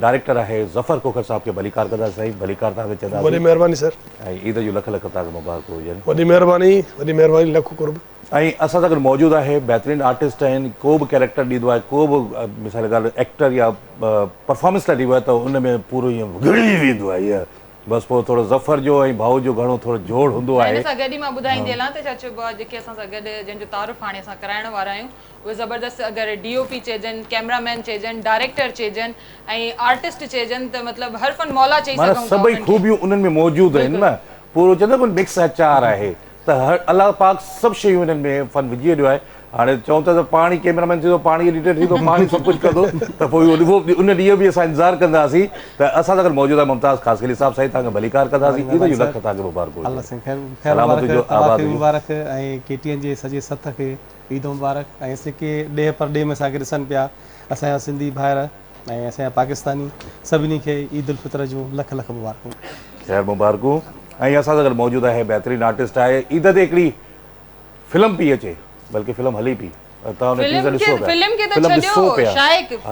डायरेक्टर आहे ज़फ़र कोखर साहिब खे भलीकार कंदा साईं, भलीकार तव्हांखे चवंदा। वॾी महिरबानी सर। ऐं ईद जूं लख लख तव्हांखे मुबारक हुजनि। वॾी महिरबानी, लख कुर्ब। ऐं असां सां गॾु मौजूदु आहे बहितरीनु आर्टिस्ट आहिनि। को बि कैरेक्टर ॾींदो आहे, को बि मिसाल ॻाल्हि एक्टर या परफॉर्मेंस लाइ ॾींदो आहे त उन में पूरो ईअं घिड़ी वेंदो आहे। ईअं बसि पोइ थोरो ज़फ़र जो ऐं भाऊ जो घणो थोरो जोड़ हूंदो आहे। हिन सां गॾु ई मां ॿुधाईंदी हलां त छा चइबो आहे, जेके असां सां गॾु जंहिंजो तारुफ़ हाणे असां कराइण वारा आहियूं, उहे ज़बरदस्त अगरि DOP चइजनि, कैमरामैन चइजनि, डायरेक्टर चइजनि ऐं आर्टिस्ट चइजनि, त मतिलबु हर फन मौला चई सघूं था। सभई खूबियूं उन्हनि में मौजूदु आहिनि न, पूरो चवंदा कोन मिक्स आचार आहे। त हर अलाह पाक सभु शयूं हिननि में फन विझी छॾियो आहे। हाणे चऊं था त पाणी कैमरामैन थींदो, पाणी एडिटर थींदो, पाणी सभु कुझु कंदो, त पोइ उन ॾींहुं बि असां इंतज़ारु कंदासीं। त असां सां गॾु मौजूदु आहे मुमताज़ ख़ासकली साहिबु, साईं तव्हांखे भलीकार कंदासीं। ईद जूं लख तव्हांखे मुबारक मुबारक ऐं KTN जे सॼे सथ खे ईद मुबारक। ऐं जेके ॾे पर ॾे में असांखे ॾिसनि पिया, असांजा सिंधी भाइर ऐं असांजा पाकिस्तानी, सभिनी खे ईद उल फितर जूं लख लख मुबारकूं। ख़ैर मुबारकूं। ऐं असां सां गॾु मौजूदु आहे बहितरीनु आर्टिस्ट आहे। ईद ते हिकिड़ी फिल्म पई अचे, बल्कि फिल्म हली पई, फिल्म खे त छॾियो,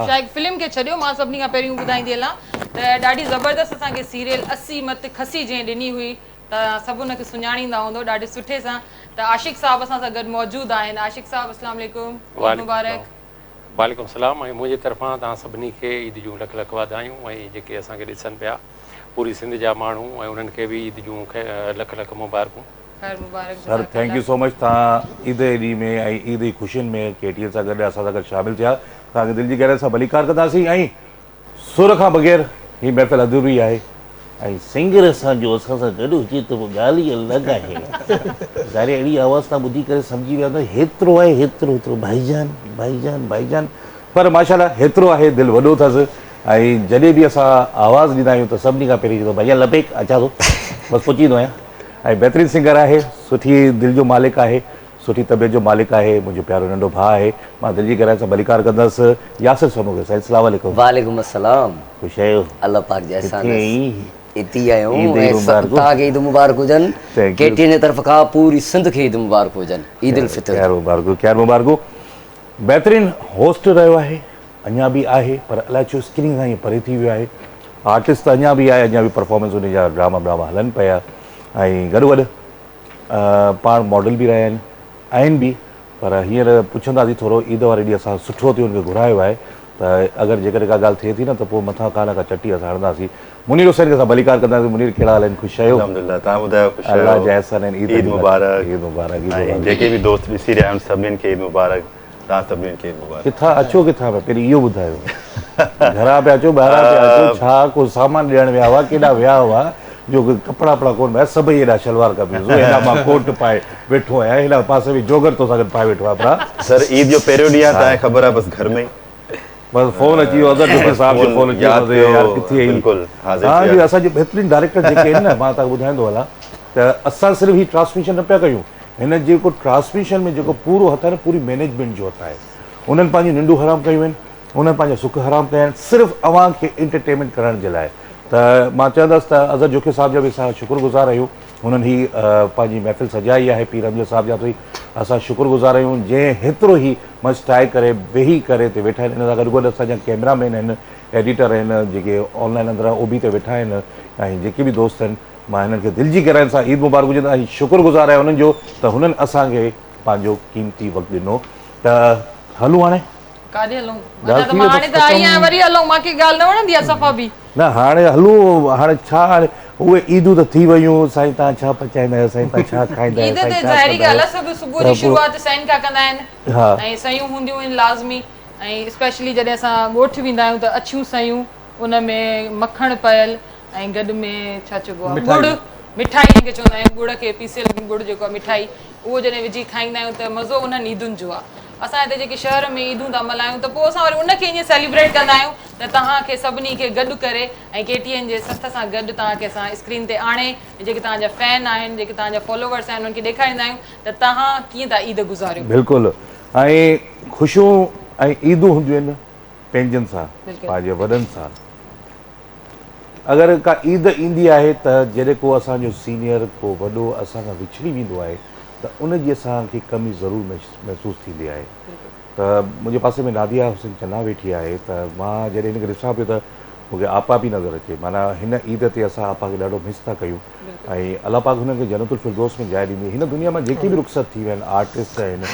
शायक फिल्म खे छॾियो। मां सभिनी खां पहिरियों ॿुधाईंदी हलां त ॾाढी ज़बरदस्त असांखे सीरियल 80 मत खसी जंहिं ॾिनी हुई, त सभु हुनखे सुञाणींदा हूंदो ॾाढे सुठे सां। त आशिक़ साहब असां सां गॾु मौजूदु आहिनि। आशिक़ साहब अस्सलाम वालेकुम, मुबारक। वालेकुम सलाम। ऐं मुंहिंजे तरफ़ां तव्हां सभिनी खे ईद जूं लख लख वाधायूं। ऐं जेके असांखे ॾिसनि पिया पूरी सिंध जा माण्हू, ऐं उन्हनि खे बि ईद जूं लख लख मुबारकूं। Sir thank you so much. तव्हां ईद जे ॾींहुं में ऐं ईद जी ख़ुशियुनि में KTN सां गॾु असां सां गॾु शामिलु थिया। तव्हांखे दिलि जी गहराई सां भलीकार कंदासीं। ऐं सुर खां बग़ैर हीअ महफ़िल अधूरी आहे। ऐं सिंगर असांजो असां सां गॾु हुजे त पोइ ॻाल्हि ई अलॻि आहे। ज़ाहिर अहिड़ी आवाज़ तव्हां ॿुधी करे सम्झी विया त हेतिरो आहे, हेतिरो भाईजान भाईजान भाईजान। पर माशाल्लाह हेतिरो आहे, दिलि वॾो अथसि। ऐं जॾहिं बि असां आवाज़ु ॾींदा आहियूं त सभिनी खां पहिरीं चवंदो भैया लपेक अचां थो, बसि पहुची वेंदो आहियां। ऐं बहितरीनु सिंगर आहे, सुठी दिलि जो मालिक आहे, सुठी तबियत जो मालिक आहे, मुंहिंजो प्यारो नंढो भाउ आहे। मां दिलि जी गहराई सां भलीकार कंदुसि। यासिर सोनू साईं अस्सलाम वालेकुम। वालेकुम अस्सलाम। ख़ुशि आहियो? अल्लाह पाक जा एहसान इती आहियूं। तव्हांखे ईद मुबारक हुजनि। KTN जे तरफ़ खां पूरी सिंध खे ईद मुबारक हुजनि। ईद उल फितर। ख़ैर मुबारकूं, ख़ैर मुबारकूं। बहितरीनु होस्ट रहियो आहे, अञा बि आहे, पर अलाए छो स्क्रीन खां ईअं परे थी वियो आहे। आर्टिस्ट त अञा बि आहे, अञा बि परफॉर्मेंस उन जा ड्रामा हलनि पिया। ऐं गॾु पाण मॉडल बि रहिया आहिनि बि, पर हींअर पुछंदासीं थोरो ईद वारे ॾींहुं असां सुठो थी हुनखे घुरायो आहे। त अगरि जेकॾहिं का ॻाल्हि थिए थी न त पोइ मथां का न का चटी असां हणंदासीं। मुनीर हुसैन खे असां भलीकार कंदासीं। मुनीर कहिड़ा हाल आहिनि? ख़ुशि आहियो? अल्हम्दुलिल्लाह, तव्हां ॿुधायो? अल्लाह जा एहसान आहिनि। ईद मुबारक। ईद मुबारक। ऐं जेके बि दोस्त ॾिसी रहिया आहिनि सभिनीनि खे ईद मुबारक। तव्हां सभिनीनि खे ईद मुबारक। किथां अचो, किथां पिया पहिरीं इहो ॿुधायो? घरां पिया अचो, ॿाहिरां पिया अचो, छा को सामान ॾियणु विया हुआ, केॾा विया हुआ जो कपिड़ा वपड़ा कोन पिया? सभई हेॾा शलवार कमीज़, हेॾा मां कोट पाए वेठो आहियां, हिन पासे बि जोगर तो सां गॾु पाए वेठो आहे। भरा सर ईद जो पहिरियों ॾींहुं आहे, तव्हांखे ख़बर आहे, बसि घर में ई बस फोन अची वियो, अज़र जोगी साहब जो फोन अची वियो, यार किथे आई? हां, असांजे बहितरीनु डायरेक्टर जेके आहिनि न, मां तव्हांखे ॿुधाईंदो हलां त असां सिर्फ़ु ही ट्रांसमिशन न पिया कयूं, हिन जेको ट्रांसमिशन में जेको पूरो हथ आहे न, पूरी मैनेजमेंट जो हथ आहे। उन्हनि पंहिंजी निंडूं हराम कयूं आहिनि, उन्हनि पंहिंजा सुख हराम कया आहिनि, सिर्फ़ु अवां खे एंटरटेनमेंट करण जे लाइ। त मां चवंदुसि त अज़र जोगी साहब जा बि असां शुक्रगुज़ार आहियूं। हुननि ही पंहिंजी महफ़िल सजाई आहे, पीर अमजद साहब जा बि असां शुक्रगुज़ार आहियूं, जंहिं हेतिरो ई मस्तु ठाहे करे वेही करे हिते वेठा आहिनि। हिन सां गॾु गॾु असांजा कैमरामैन आहिनि, एडिटर आहिनि, जेके ऑनलाइन अंदरां उभी ते वेठा आहिनि, ऐं जेके बि दोस्त आहिनि मां हिननि खे दिलि जी गहराइनि सां ईद मुबारक हुजनि ऐं शुक्रगुज़ार आहे हुननि जो त हुननि असांखे पंहिंजो कीमती वक़्तु ॾिनो त हलूं हाणे काॾे हलूं? मां हाणे त आई आहियां, वरी हलूं, मूंखे ॻाल्हि न वणंदी आहे सफ़ा बि। न हाणे हलूं, हाणे छा हाणे उहे ईदूं त थी वियूं, साईं तव्हां छा पचाईंदा आहियो, साईं तव्हां छा खाईंदा आहियो? ईद ते ज़ाहिरी ॻाल्हि आहे, सुबुह जी शुरूआत सैन खां कंदा आहिनि ऐं सयूं हूंदियूं आहिनि लाज़मी, ऐं स्पेशली जॾहिं असां ॻोठ वेंदा आहियूं त अछियूं सयूं, उन में मखणु पयल ऐं गॾु में छा चइबो आहे गुड़, मिठाई खे चवंदा आहियूं, गुड़ खे पीसियल गुड़ जेको आहे मिठाई, उहो जॾहिं विझी खाईंदा आहियूं त मज़ो उन्हनि ईदुनि जो आहे। असां हिते जेके शहर में ईदूं था मल्हायूं त पोइ असां वरी उनखे ईअं सेलिब्रेट कंदा आहियूं त तव्हांखे सभिनी खे गॾु करे ऐं KTN जे सथ सां गॾु तव्हांखे असां स्क्रीन ते आणे जेके तव्हांजा फैन आहिनि, जेके तव्हांजा फॉलोवर्स आहिनि, उन्हनि खे ॾेखारींदा आहियूं त तव्हां कीअं था ईद गुज़ारियो। बिल्कुलु, ऐं ख़ुशियूं ऐं ईदूं हूंदियूं आहिनि पंहिंजनि सां, पंहिंजे वॾनि सां। अगरि का ईद ईंदी आहे त जॾहिं को असांजो सीनियर को वॾो असां खां विछड़ी वेंदो आहे त उनजी असांखे कमी ज़रूरु महसूसु थींदी आहे। त मुंहिंजे पासे में नादिया हुसैन चन्ना वेठी आहे, त मां जॾहिं हिनखे ॾिसां पियो त मूंखे आपा बि नज़र अचे, माना हिन ईद ते असां आपा खे ॾाढो मिस था कयूं ऐं अलाह पाक हुननि खे जन्नतुल फिरदौस में जाइ ॾिनी। हिन दुनिया में जेके बि रुख़सत थी विया आहिनि, आर्टिस्ट आहिनि,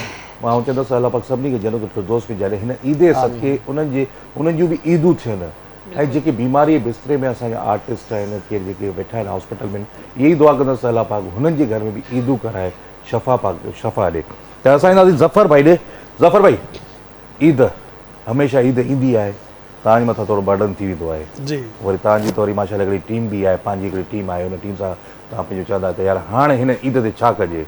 मां चवंदुसि अलाह पाक सभिनी खे जन्नतुल फिरदौस में जाइ ॾे। हिन ईद सदके उन्हनि जूं बि ईदूं थियनि ऐं जेके बीमारी बिस्तरे में असांजा आर्टिस्ट आहिनि, केरु जेके वेठा आहिनि हॉस्पिटल में, इहे ई दुआ कंदुसि अलाह पाक हुननि जे घर में बि ईदूं कराए शफ़ा ॾे। त असां ईंदासीं ज़फ़र भाई ॾे। ज़फ़र भाई, ईद हमेशह ईद ईंदी आहे, तव्हांजे मथां थोरो बर्डन थी वेंदो आहे जी, वरी तव्हांजी त वरी माशाल्लाह हिकिड़ी टीम बि आहे, पंहिंजी हिकिड़ी टीम आहे, हुन टीम सां तव्हां पंहिंजो चवंदा त यार हाणे हिन ईद ते छा कजे।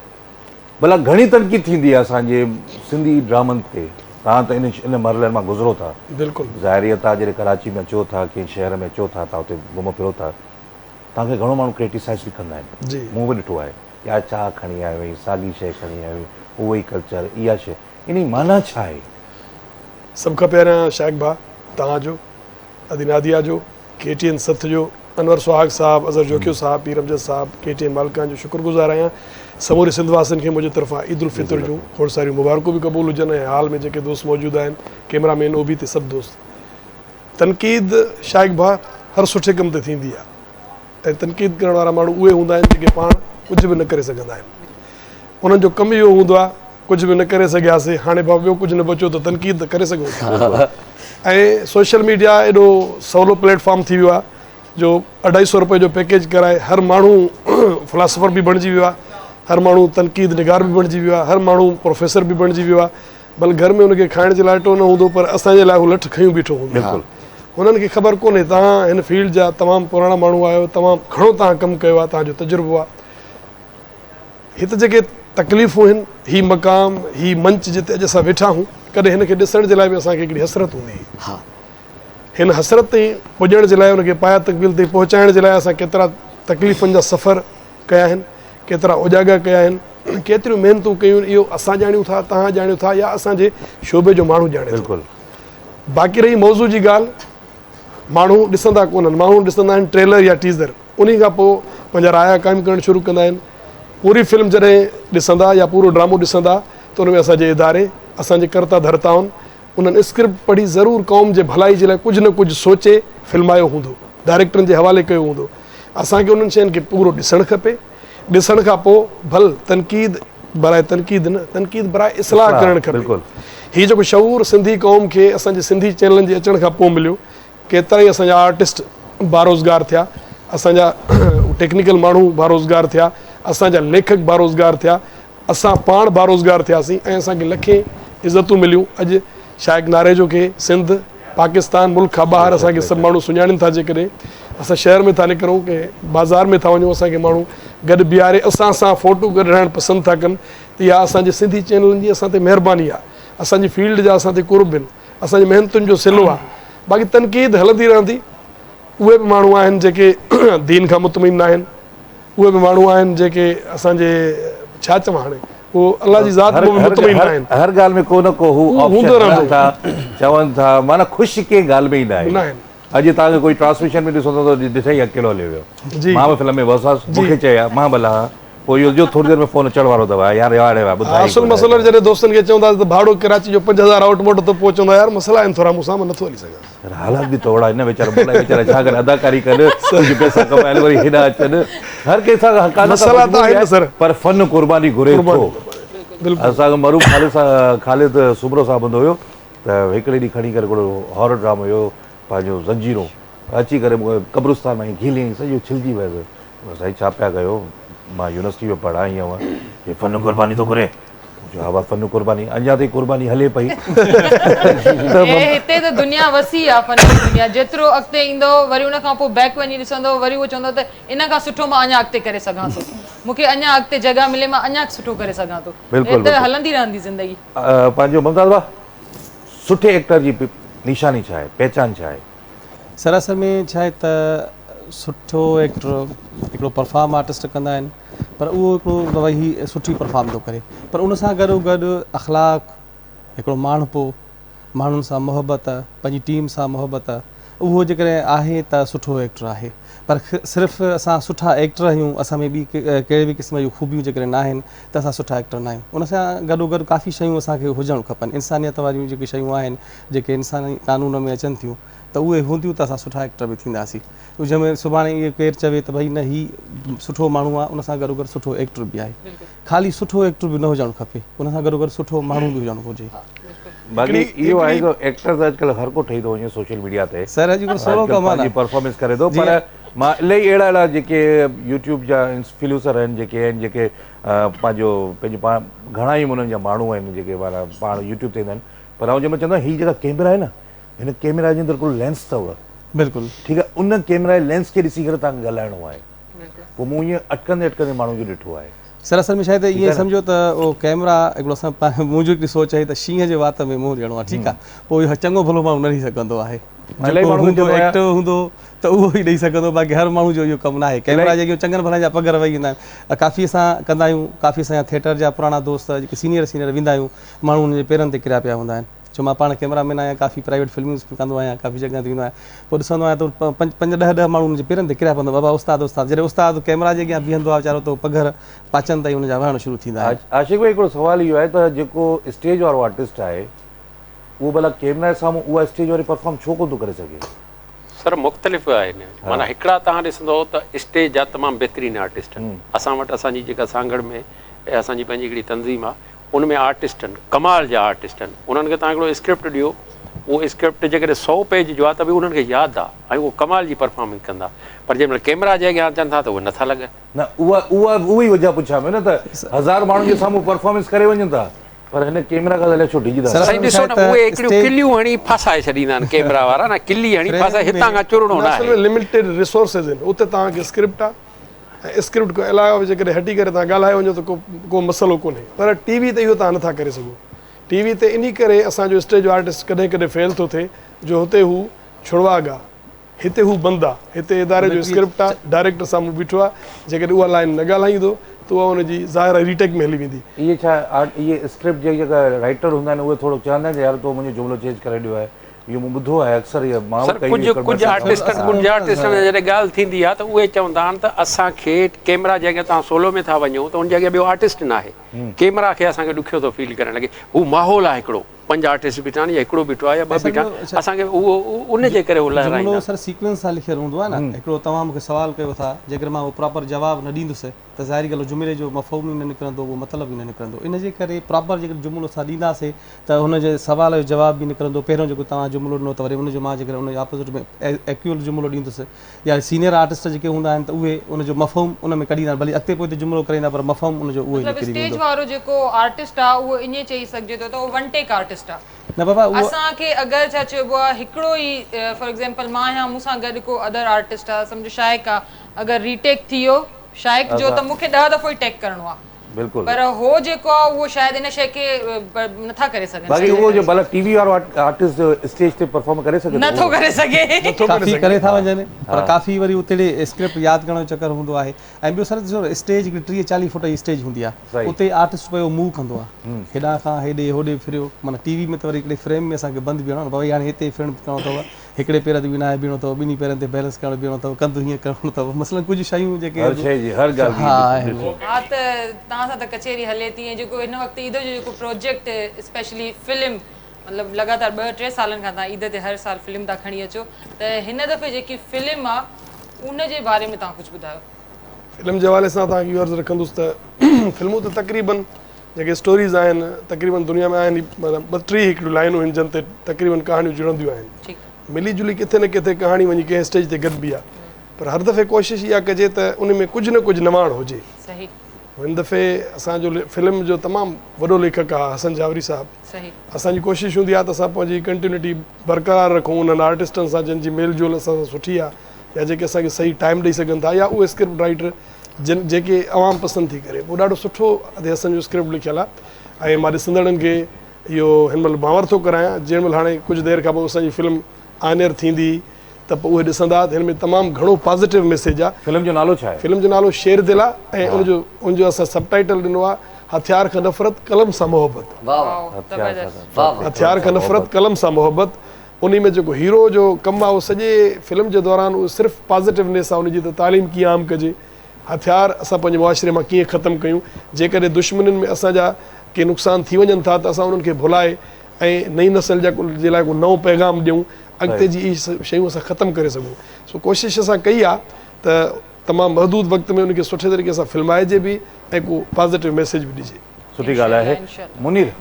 भला घणी तनक़ीद थींदी आहे असांजे सिंधी ड्रामनि ते, तव्हां त इन मरहलनि मां गुज़रो था। बिल्कुलु ज़ाहिरी तव्हां जॾहिं कराची में अचो था, कंहिं शहर में अचो था, तव्हां हुते घुमो फिरो था, तव्हांखे घणो माण्हू क्रिटिसाइज़ बि कंदा आहिनि, मूं बि ॾिठो आहे, या छा खणी आयो हुई, साॻी शइ खणी आयो हुई, उहो ई कल्चर, इहा शइ, इन जी माना छा आहे? सभ खां पहिरियां शाइक़ भाउ तव्हांजो, अदी नादिया जो, KTN सथ जो, अनवर सुहाग साहब, अज़हर जोकियो साहब, पीर अमजद साहब, KTN मालिकान जो शुक्रगुज़ार आहियां। समूरे सिंध वासियुनि खे मुंहिंजे तरफ़ां ईद उल फितर जूं खोड़ सारियूं मुबारकूं बि क़बूल हुजनि ऐं हाल में जेके दोस्त मौजूदु आहिनि, कैमरामैन ओबी ते सभु दोस्त। तनक़ीद शाइक़ भाउ हर सुठे कम ते थींदी आहे ऐं तनक़ीद करण वारा माण्हू उहे हूंदा आहिनि जेके पाण कुझु बि न करे सघंदा आहिनि। उन्हनि जो कमु इहो हूंदो आहे, कुझु बि न करे सघियासीं, हाणे भाउ ॿियो कुझु न बचो त तनक़ीद त करे सघूं था। ऐं सोशल मीडिया एॾो सवलो प्लेटफॉर्म थी वियो आहे जो 250 रुपए जो पैकेज कराए हर माण्हू फिलासफ़र बि बणिजी वियो आहे, हर माण्हू तनक़ीद निगार बि बणिजी वियो आहे, हर माण्हू प्रोफेसर बि बणिजी वियो आहे। भले घर में हुनखे खाइण जे लाइ अटो न हूंदो, पर असांजे लाइ हू लठ खयूं बीठो हूंदो। हुननि खे ख़बर कोन्हे तव्हां हिन फील्ड जा तमामु पुराणा माण्हू आहियो, तमामु घणो तव्हां कमु कयो आहे, तव्हांजो तजुर्बो आहे। हिते जेके तकलीफ़ूं आहिनि, ही मक़ाम, ही मंच जिते अॼु असां वेठा आहियूं, कॾहिं हिनखे ॾिसण जे लाइ बि असांखे हिकिड़ी हसरत हूंदी हुई। हिन हसरत ताईं पुॼण जे लाइ, हुनखे पाया तकमील ताईं पहुचाइण जे लाइ असां केतिरा तकलीफ़ुनि जा सफ़र कया आहिनि, केतिरा उजागा कया आहिनि, केतिरियूं महिनतूं कयूं आहिनि, इहो असां ॼाणियूं था, तव्हां ॼाणियो था, या असांजे शोबे जो माण्हू ॼाणे थो। बाक़ी रही मौज़ू जी ॻाल्हि, माण्हू ॾिसंदा कोन्हनि, माण्हू ॾिसंदा आहिनि ट्रेलर या टीज़र, उन खां पोइ पंहिंजा राया क़ाइमु करणु शुरू कंदा आहिनि। पूरी फिल्म जॾहिं ॾिसंदा या पूरो ड्रामो ॾिसंदा त उन में असांजे इदारे, असांजे कर्ता धर्ताउनि उन्हनि स्क्रिप्ट पढ़ी ज़रूरु क़ौम जे भलाई जे लाइ कुझु न कुझु सोचे फिल्मायो हूंदो, डायरेक्टरनि जे हवाले कयो हूंदो। असांखे उन्हनि शयुनि खे पूरो ॾिसणु खपे, ॾिसण खां पोइ भल तनक़ीद बराए तनक़ीद न, तनक़ीद बराए इस्लाह करणु खपे। हीउ जेको शऊर सिंधी क़ौम खे असांजे सिंधी चैनलनि जे अचण खां पोइ मिलियो, केतिरा ई असांजा आर्टिस्ट बारोज़गार थिया, असांजा टेक्निकल माण्हू बारोज़गार थिया, असांजा लेखक बारोज़गार थिया, असां पाण बारोज़गार थियासीं ऐं असांखे लखे इज़तूं मिलियूं। अॼु शाइक़ नारे जो खे सिंध, पाकिस्तान, मुल्क खां ॿाहिरि असांखे सभु माण्हू सुञाणनि था। जेकॾहिं असां शहर में था निकिरूं, के बाज़ार में था वञूं, असांखे माण्हू गॾु बीहारे असां सां फ़ोटो कढाइणु पसंदि था कनि, त इहा असांजे सिंधी चैनलनि जी असां ते महिरबानी आहे, असांजी फील्ड जा असां ते कुर्ब आहिनि, असांजी महिनतुनि जो सिलो आहे। बाक़ी तनक़ीद हलंदी रहंदी। उहे बि माण्हू आहिनि जेके दीन खां मुतमिन न आहिनि, उहे बि माण्हू आहिनि जेके असांजे छा चवां हाणे, उहो अलाह जी ज़ात में मुतमिन न आहिनि। हर ॻाल्हि में को न को हू हूंदो रहंदो था, चवनि था, माना ख़ुशि कंहिं ॻाल्हि में ई न आहे। अॼु तव्हांखे कोई ट्रांसमिशन में ॾिसंदो त ॾिठे ई अकेलो हली वियो। मां बि फिल्म में वसास, मूंखे चया मां भला पोइ इहो जो थोरी देरि में फ़ोन अचण वारो अथव यार यार ॿुधाए असुल मसइलो जॾहिं दोस्तनि खे चवंदासीं त भाड़ो कराची जो 5000 आउट मोट त पोइ चवंदा यार मसइला आहिनि थोरा मूंसां मां नथो हली सघां। हालात बि तोड़ा हिन वीचारा वीचारा छा करे अदाकारी कनि कुझु पैसा कमाइनि वरी हेॾा अचनि हर कंहिंसां मसइला त आहिनि सर पर फन कुर्बानी घुरे थो। असांजो मरूम ख़ालिद सुबरो साहब हूंदो हुयो त हिकिड़े ॾींहुं खणी करे हिकिड़ो हॉरर ड्रामो हुयो पंहिंजो ज़ंजीरो अची करे मूंखे कब्रिस्तान में घिली सॼो छिलजी वियुसि साईं छा पिया कयो मां यूनिवर्सिटी में पढ़ाई हुअमि हे फन कुर्बानी थो करे हा फन कुर्बानी अञा ताईं कुर्बानी हले पई। हिते त दुनिया वसी आहे फन जी दुनिया जेतिरो अॻिते ईंदो वरी उन खां पोइ बैक वञी ॾिसंदो वरी उहो चवंदो त इन खां सुठो मां अञा अॻिते करे सघां थो मूंखे अञा अॻिते जॻह मिले मां अञा सुठो करे सघां थो त हलंदी रहंदी ज़िंदगी। पंहिंजो मुमताज़ भाउ सुठे एक्टर जी निशानी छा आहे पहचान छा आहे? सरासर में छा आहे त सुठो एक्टर हिकिड़ो परफॉर्म आर्टिस्ट कंदा आहिनि पर उहो हिकिड़ो वही सुठी परफॉर्म थो करे पर उन सां गॾो गॾु अख़लाक हिकिड़ो माण्हू माण्हुनि सां मुहबत पंहिंजी टीम सां मुहबत उहो जेकॾहिं आहे त सुठो एक्टर आहे पर सिर्फ़ु असां सुठा एक्टर आहियूं असां में ॿी कहिड़े बि क़िस्म जूं ख़ूबियूं जेकॾहिं न आहिनि त असां सुठा एक्टर न आहियूं। उन सां गॾो गॾु काफ़ी शयूं असांखे हुजणु खपनि इंसानियत वारियूं जेके शयूं आहिनि जेके इंसानी कानून में अचनि थियूं त उहे हूंदियूं त असां सुठा एक्टर बि थींदासीं। जंहिंमें सुभाणे इहे केरु चवे त भई न हीउ सुठो माण्हू आहे उन सां गॾो गॾु सुठो एक्टर बि आहे ख़ाली सुठो एक्टर बि न हुजणु खपे उन सां गॾो गॾु सुठो माण्हू बि हुजणु घुरिजे। बाक़ी इहो आहे जो एक्टर त अॼुकल्ह हर को ठही थो वञे सोशल मीडिया ते सर अॼुकल्ह सोलो कमु आहे परफॉर्मेंस करे थो पर मां इलाही अहिड़ा जेके यूट्यूब जा इन्फ्लुएंसर आहिनि जेके आहिनि जेके पंहिंजो पाण घणा ई उन्हनि जा माण्हू आहिनि जेके पाण यूट्यूब ते ईंदा आहिनि पर आउं जंहिंमहिल चवंदो आहियां हीअ जेका कैमरा आहे न हिन कैमरा जे अंदरि हिकिड़ो लेंस अथव बिल्कुलु ठीकु आहे उन कैमरा लेंस खे ॾिसी करे तव्हांखे ॻाल्हाइणो आहे पोइ मूं ईअं अटकंदे माण्हू जो ॾिठो आहे। सरासर में छा आहे त ईअं सम्झो त उहो कैमरा हिकिड़ो असां मुंहिंजी हिकिड़ी सोच आहे त शींहं जे वात में मुंहुं ॾियणो आहे ठीकु आहे पोइ इहो चङो भलो माण्हू न ॾेई सघंदो आहे एक्टर हूंदो त उहो ई ॾेई सघंदो बाक़ी हर माण्हू जो इहो कमु न आहे कैमरा जेके चङनि भलनि जा पघर वेही ईंदा आहिनि काफ़ी असां कंदा आहियूं काफ़ी असांजा थिएटर जा पुराणा दोस्त जेके सीनियर वेंदा आहियूं माण्हू हुनजे पेरनि ते किरिया पिया हूंदा आहिनि छो मां पाण कैमरामैन आहियां काफ़ी प्राइवेट फिल्मूं कंदो आहियां काफ़ी जॻह ते वेंदो आहियां पोइ ॾिसंदो आहियां त 5-10 माण्हू हुनजे पेरनि ते किरिया पवंदो बाबा उस्ताद जॾहिं उस्ताद कैमरा जे अॻियां बीहंदो आहे वीचारो त पघर पाचनि ताईं हुनजा वहणु शुरू थींदा आहिनि। आशिक़ भाई हिकिड़ो सुवालु इहो आहे त जेको स्टेज वारो आर्टिस्ट आहे उहो भला कैमरा जे साम्हूं उहा स्टेज वारी परफॉर्म छो कोन थो करे सघे? सर मुख़्तलिफ़ आहिनि माना हिकिड़ा तव्हां ॾिसंदो त स्टेज जा तमामु बहितरीनु आर्टिस्ट आहिनि असां वटि असांजी जेका सांगड़ में असांजी पंहिंजी हिकिड़ी तंज़ीम आहे उन में आर्टिस्ट आहिनि कमाल जा आर्टिस्ट आहिनि उन्हनि खे तव्हां हिकिड़ो स्क्रिप्ट ॾियो उहो स्क्रिप्ट जेकॾहिं 100 पेज जो आहे त बि उन्हनि खे यादि आहे ऐं उहो कमाल जी परफॉर्मेंस कंदा पर जंहिंमहिल कैमरा जे अॻियां अचनि था त उहे नथा लॻनि न उहा ई वजह पुछां न त 1000 माण्हुनि जे साम्हूं परफॉर्मेंस करे वञनि था पर हिन कैमरा खां अलाए छो डिॼी था साईं ॾिसो न उहे हिकिड़ियूं किलियूं हणी फासाए छॾींदा आहिनि कैमरा वारा न किली हणी फासाए हितां खां चुरणो न आहे लिमिटेड रिसोर्सिस आहिनि उते तव्हांखे स्क्रिप्ट आहे ऐं स्क्रिप्ट खां अलावा जेकॾहिं हटी करे तव्हां ॻाल्हाए वञो त को मसइलो कोन्हे पर टीवी ते इहो तव्हां नथा करे सघो टीवी ते इन करे असांजो स्टेज आर्टिस्ट कॾहिं कॾहिं फेल थो थिए जो हुते हू छुड़वाग आहे हिते हू बंदि आहे हिते इदारे जो स्क्रिप्ट आहे डायरेक्टर साम्हूं बीठो आहे जेकॾहिं उहा लाइन न ॻाल्हाईंदो त उहा हुनजी ज़ाहिर रीटेक में हली वेंदी। इहे छा इहे स्क्रिप्ट जेका राइटर हूंदा आहिनि उहे थोरो चवंदा आहिनि यार तो मुंहिंजो जुमिलो चेंज करे ॾियो आहे इहो मूं ॿुधो आहे अक्सर इहा मां कुझु आर्टिस्टनि जॾहिं ॻाल्हि थींदी आहे त उहे चवंदा आहिनि त असांखे कैमरा जे अॻियां तव्हां सोलो में था वञो त उनजे अॻियां ॿियो आर्टिस्ट न आहे कैमरा खे असांखे ॾुखियो थो फील करणु लॻे हू माहौल आहे हिकिड़ो 5 आर्टिस्ट बीठा आहिनि या हिकिड़ो बीठो आहे या 2 बीठा असांखे उहो उनजे करे जुमिलो सर सीक्वेंस सां लिखियलु हूंदो आहे न हिकिड़ो तव्हां मूंखे सुवालु कयो था जेकर मां उहो प्रॉपर जवाबु न ॾींदुसि त ज़ाहिरी ॻाल्हि जुमिले जो मफ़हूम ई न निकिरंदो उहो मतिलबु ई न निकिरंदो इनजे करे प्रॉपर जेकर जुमिलो असां ॾींदासीं त हुनजे सुवाल जो जवाबु बि निकिरंदो पहिरियों जेको तव्हां जुमिलो ॾिनो त वरी उनजो मां जेकर उनजे ऑपोज़िट में एक्यूअल जुमिलो ॾींदुसि या सीनियर आर्टिस्ट जेके हूंदा आहिनि त उहे उनजो मफ़हूम उन में कढींदा भली अॻिते पोइ जुमिलो कराईंदा पर मफ़हूम उनजो उहो ई निकिरी वेंदो। स्टेज वारो जेको आर्टिस्ट आहे उहो ईअं चई सघिजे थो त उहो वन टेक आर्टिस्ट आहे न बाबा असांखे अगरि छा चइबो आहे हिकिड़ो ई फॉर एग्ज़ाम्पल मां आहियां मूंसां गॾु को अदर आर्टिस्ट आहे सम्झो शाइक आहे अगरि रीटेक थी वियो शाइक जो त मूंखे 10 दफ़ो ई टेक करिणो आहे बिल्कुलु पर हो जेको आहे उहो शायदि इन शइ खे नथा करे सघनि बाक़ी उहो जो भला टीवी वारो आर्टिस्ट जो स्टेज ते परफॉर्म करे सघे नथो करे सघे काफ़ी करे था वञनि पर काफ़ी वरी उते स्क्रिप्ट यादि करण जो चकर हूंदो आहे ऐं ॿियो सर ॾिसो स्टेज हिकिड़ी 30-40 फुट जी स्टेज हूंदी आहे उते आर्टिस्ट पियो मूव कंदो आहे हेॾां खां हेॾे होॾे फिरियो माना टीवी में त वरी हिकिड़े फ्रेम में असांखे बंदि बीहणो आहे भई हाणे हिते फिल्म करिणो अथव हिकिड़े पेर ते बिना बीहणो अथव, ॿिन्ही पेरनि ते बैलेंस करणु बीहणो अथव, कंधु हीअं करणो अथव, मसलन कुझु शयूं जेके हर शइ जी हर ॻाल्हि हा हा त तव्हां सां त कचेरी हले थी ऐं जेको हिन वक़्तु ईद जो जेको प्रोजेक्ट स्पेशली फिल्म मतिलबु लगातार 2-3 सालनि खां तव्हां ईद ते हर साल फिल्म था खणी अचो, त हिन दफ़े जेकी फिल्म आहे उन जे बारे में तव्हां कुझु ॿुधायो। फिल्म जे हवाले सां तव्हांखे इहो अर्ज़ु रखंदुसि त फिल्मूं त तक़रीबन जेके स्टोरीज़ आहिनि तक़रीबन दुनिया में आहिनि, मतिलबु 2-3 हिकिड़ियूं लाइनूं आहिनि जिन ते तक़रीबन कहाणियूं जुड़ंदियूं आहिनि, मिली जुली किथे न किथे कहाणी वञी कंहिं स्टेज ते गॾिबी आहे, पर हर दफ़े कोशिशि इहा कजे त उन में कुझु न कुझु नवाण हुजे। हिन दफ़े असांजो फिल्म जो तमामु वॾो लेखक आहे हसन जावरी साहिबु। असांजी कोशिशि हूंदी आहे त असां पंहिंजी कंटिन्यूटी बरक़रार रखूं उन्हनि आर्टिस्टनि सां जिन जी मेल जोल असां सां सुठी आहे, या जेके असांखे सही टाइम ॾेई सघनि था, या उहे स्क्रिप्ट राइटर जेके आवाम पसंदि थी करे। पोइ ॾाढो सुठो हसन जो स्क्रिप्ट लिखियलु आहे ऐं मां ॾिसंदड़नि खे इहो हिन महिल बावर थो करायां, जंहिं महिल हाणे कुझु देरि खां पोइ असांजी फिल्म आनेर थींदी त पोइ उहे ॾिसंदा। हिन में तमामु घणो पॉज़िटिव मैसेज आहे। फिल्म जो नालो छा आहे? फिल्म जो नालो शेर दिल आहे ऐं उनजो असां सबटाइटल ॾिनो आहे हथियार खां नफ़रत कलम सां मोहबत। हथियार खां नफ़रत कलम सां मोहबत। उन में जेको हीरो जो कमु आहे उहो सॼे फिल्म जे दौरान उहो सिर्फ़ु पॉज़िटिवनेस आहे, उनजी त तालीम कीअं आम कजे, हथियार असां पंहिंजे मुआशिरे मां कीअं ख़तमु कयूं, जेकॾहिं दुश्मननि में असांजा के नुक़सान थी वञनि था त असां उन्हनि खे भुलाए ऐं नई नसल जे लाइ को नओं पैगाम ॾियूं, अॻिते जी इहे शयूं असां ख़तमु करे सघूं। सो कोशिशि असां कई आहे त तमामु महदूद वक़्त में उनखे सुठे तरीक़े सां फिल्माइजे बि ऐं को पॉज़िटिव मैसेज बि ॾिजे। सुठी ॻाल्हि आहे। मुनीर,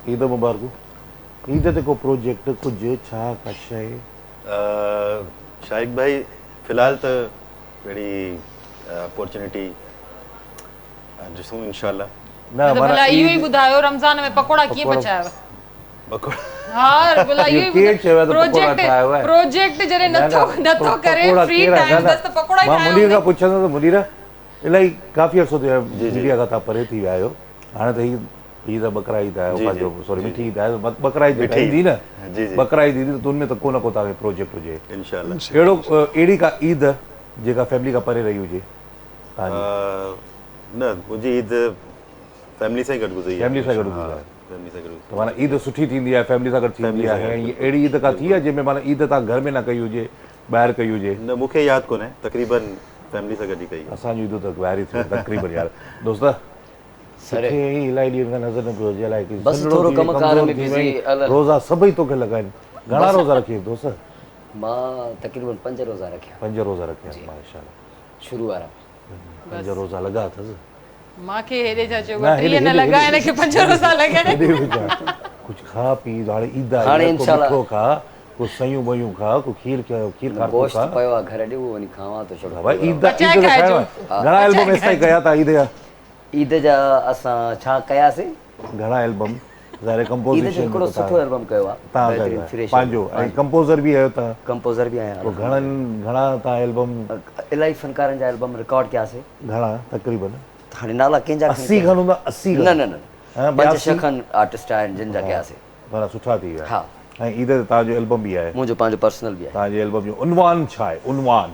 ईद मुबारक। ईद ते को प्रोजेक्ट कुझु छा का शइ? शाहिद भाई फ़िलहाल त अहिड़ी अपॉर्चुनिटी ॾिसूं इंशाल्लाह। न भला इहो ई ॿुधायो रमज़ान में पकोड़ा कीअं पचायव? पकोड़ा हा भला इहो ई प्रोजेक्ट जरे नथो करे फ्री टाइम दस त पकोड़ा ई मां मुनीर खां पुछंदो त मुनीर इलाही काफ़ी अर्सो थियो आहे मीडिया खां तव्हां परे थी विया आहियो, हाणे त ईद बकरा ईद आहे पंहिंजो सॉरी मिठी ईद आहे, बकरा ईद ईंदी न, बकरा ईद ईंदी त उनमें त को न को तव्हांखे प्रोजेक्ट हुजे इंशाल्लाह। अहिड़ी का ईद जेका फैमिली खां परे रही हुजे न? मुंहिंजी ईद फैमिली सां गॾु गुज़री। फैमिली सां गॾु गुज़री त माना ईद सुठी थींदी आहे, फैमिली सां गॾु थींदी आहे। अहिड़ी ईद का थी आहे जंहिंमें माना ईद तव्हां घर में न कई हुजे, ॿाहिरि कई हुजे? न, मूंखे यादि कोन्हे, तक़रीबन फैमिली सां गॾु ई कई। असांजी ईद त ॿाहिरि ई थी तक़रीबन यार दोस्त इलाही ॾींहंनि खां नज़र न पियो अचे, अलाए रोज़ा सभई तोखे लॻाइनि। घणा रोज़ा रखी दोस्त? मां तक़रीबन 5 रोज़ा रखिया। 5 रोज़ा रखिया माशाल्लाह। शुरू वारा 5 रोज़ा लॻा अथसि। मांखे हेॾे छा चयो 30 न लॻा हिन खे 5 रोज़ा लॻा। कुझु खा पी, हाणे ईद आहे, हाणे इंशाल्लाह खा, कुछ सयूं वयूं खा, को खीर खा, गोश्त पयो आहे घर ॾे, उहो वञी खावां थो छोड़ो भाई। ईद घणा एल्बम इस ताईं कया था ईद जा? ईद जा असां छा कयासीं? घणा एल्बम ज़ाहिर कंपोजिशन? हिकिड़ो सुठो एल्बम कयो आहे तव्हां पंहिंजो, ऐं कंपोज़र बि आहियो तव्हां? कंपोज़र बि आहियां। घणा तव्हां एल्बम? इलाही फनकारनि जा एल्बम रिकॉर्ड कयासीं। घणा तक़रीबन? हाणे नाला कंहिंजा 80 खनि हूंदा? 80? न 5-6 खनि आर्टिस्ट आहिनि जिन जा कयासीं। माना सुठा थी विया। हा। ऐं ईद ते तव्हांजो एल्बम बि आहे? मुंहिंजो पंहिंजो पर्सनल बि आहे। तव्हांजे एल्बम जो उनवान छा आहे? उनवान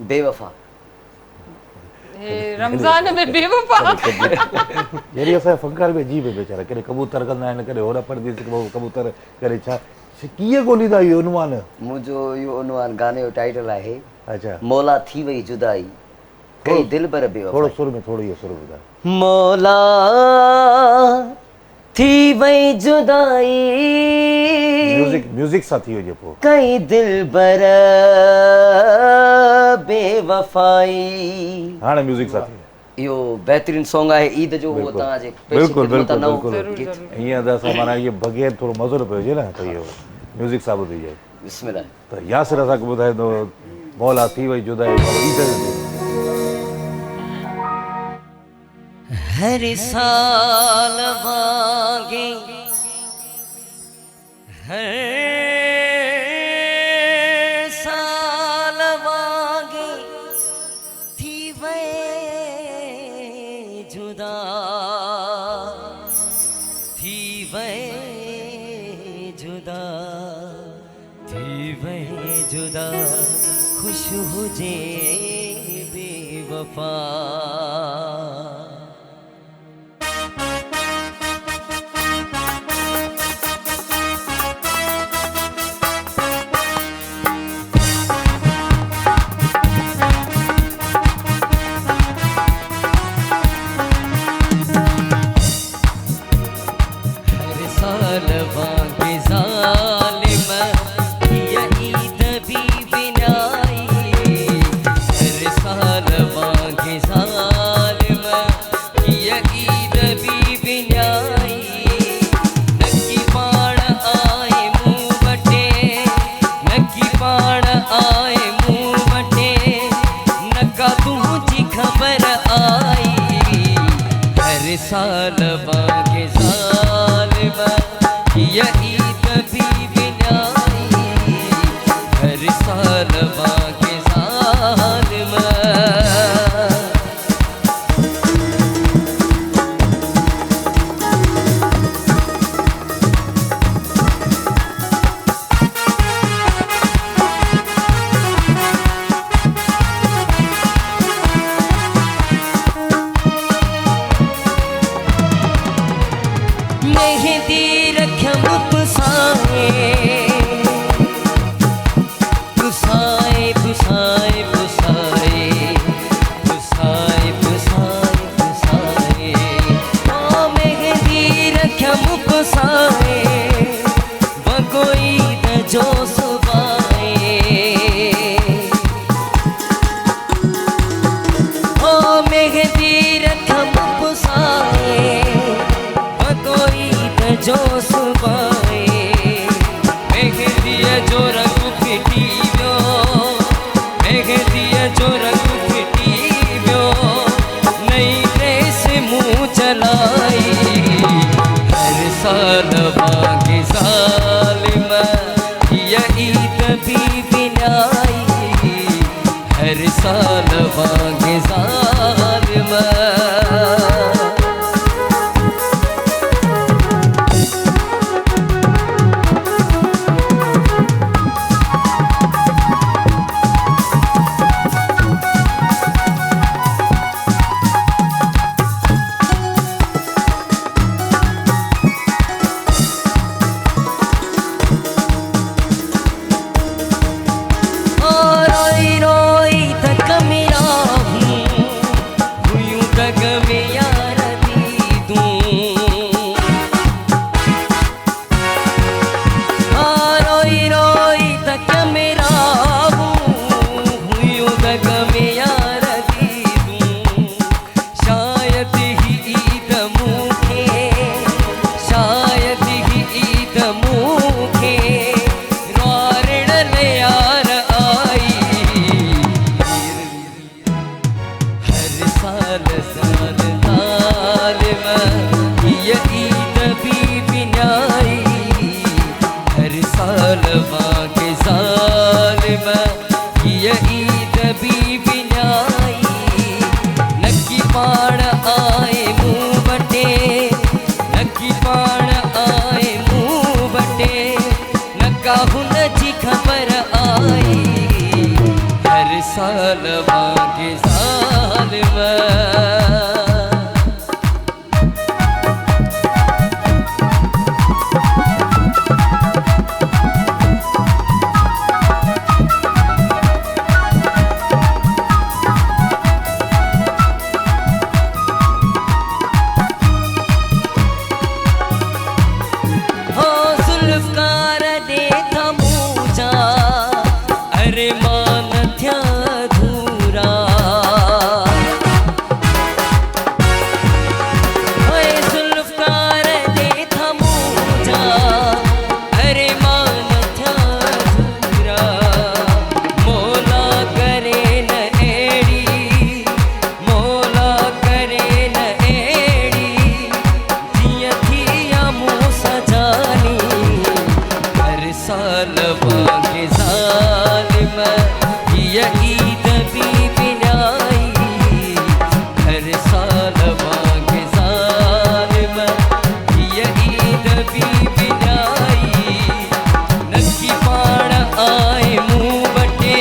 बेवफा। रमज़ान में बेवफा जहिड़ी असांजा फनकार बि अजीब आहे वीचारा, कॾहिं कबूतर कंदा आहिनि, कॾहिं होड़ा परदेस कबूतर करे छा कीअं ॻोल्हींदा इहो उनवान? मुंहिंजो इहो उनवान गाने जो टाइटल आहे अच्छा मौला थी वई जुदाई कई दिल पर बेवफा। थोड़ो सुर में थोड़ी ये सुर ॿुधायो। मौला थी वई जुदाई म्यूजिक सां थी वञे पोइ कई दिल पर बेवफाई। हाणे म्यूजिक सां थी इहो बहितरीन सॉन्ग आहे ईद जो, उहो तव्हांजे बिल्कुलु ईअं त असां माना इहो बग़ैर थोरो मज़ो न पियो हुजे न, त इहो म्यूजिक सां ॿुधी जाए। बिस्मिल्लाह। त यासिर असांखे ॿुधाईंदो मौला थी वई जुदाई ईद। हर साल वांगे हर साल वांगे थी वई जुदा थी वई जुदा थी वई जुदा खुश हुजे बेवफा। साल बागे ज़ालिमा ये ईद भी बिनाई हर साल बागे ज़ालिमा मेहंदी रखम पुसाए पुसाए पुसाए पुसाए पुसाए पुसाए पुसाए ओ मेहंदी रखम पुसाए वगोई द जो सुबाए ओ मेहंदी रखम पुसाए जो सुबाए मेहंदी जो रंग फिटी वियो मेहंदी जो रंग फिटी वियो नई ड्रेस मुँह चलाई हर साल बागे ज़ालिमा ये ईद भी बिनाई हर साल बागे ज़ालिमा साल बागे ज़ालिमा हो जुल्फ़कार दे थमूजा अरे मान थया धूरा ओए जुल्फ़कार दे थमूजा अरे मान थया धूरा मौला करे न एड़ी मौला करे न एड़ी जियां थिया मूं सजानी हर साल बागे ज़ालिमा ये ईद भी बिनाई हर साल बागे ज़ालिमा ये ईद भी बिनाई नकी पाण आए मुँह बटे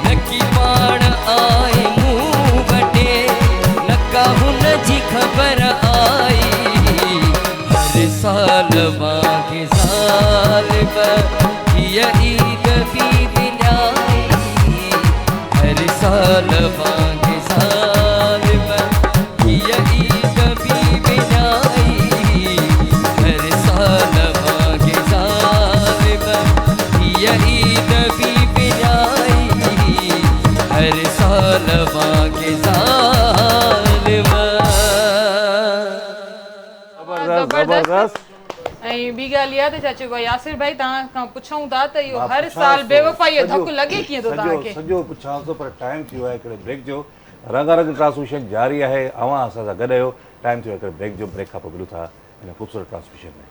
नकी पाण आए मुँह बटे नका हुन जी ख़बर आई हर साल बागे ज़ालिमा ये ईद भी बिनाई हर साल बागे ज़ालिमा ये ईद भी बिनाई हर साल बागे ज़ालिमा ये ईद भी बिनाई हर साल बागे ज़ालिमा ज़बरदस्त ऐं ॿी ॻाल्हि इहा त छा चइबो आहे यासिर भाई तव्हां खां पुछूं था त इहो हर साल बेवफ़ाई जो धकु लॻे कीअं थो तव्हांखे सॼो पुछां थो पर टाइम थी वियो आहे हिकिड़े ब्रेक जो रंगारंग ट्रांसमिशन जारी आहे अवां असां सां गॾु आहियो टाइम थियो आहे ब्रेक जो ब्रेक खां पोइ मिलूं था हिन ख़ूबसूरत ट्रांसमिशन में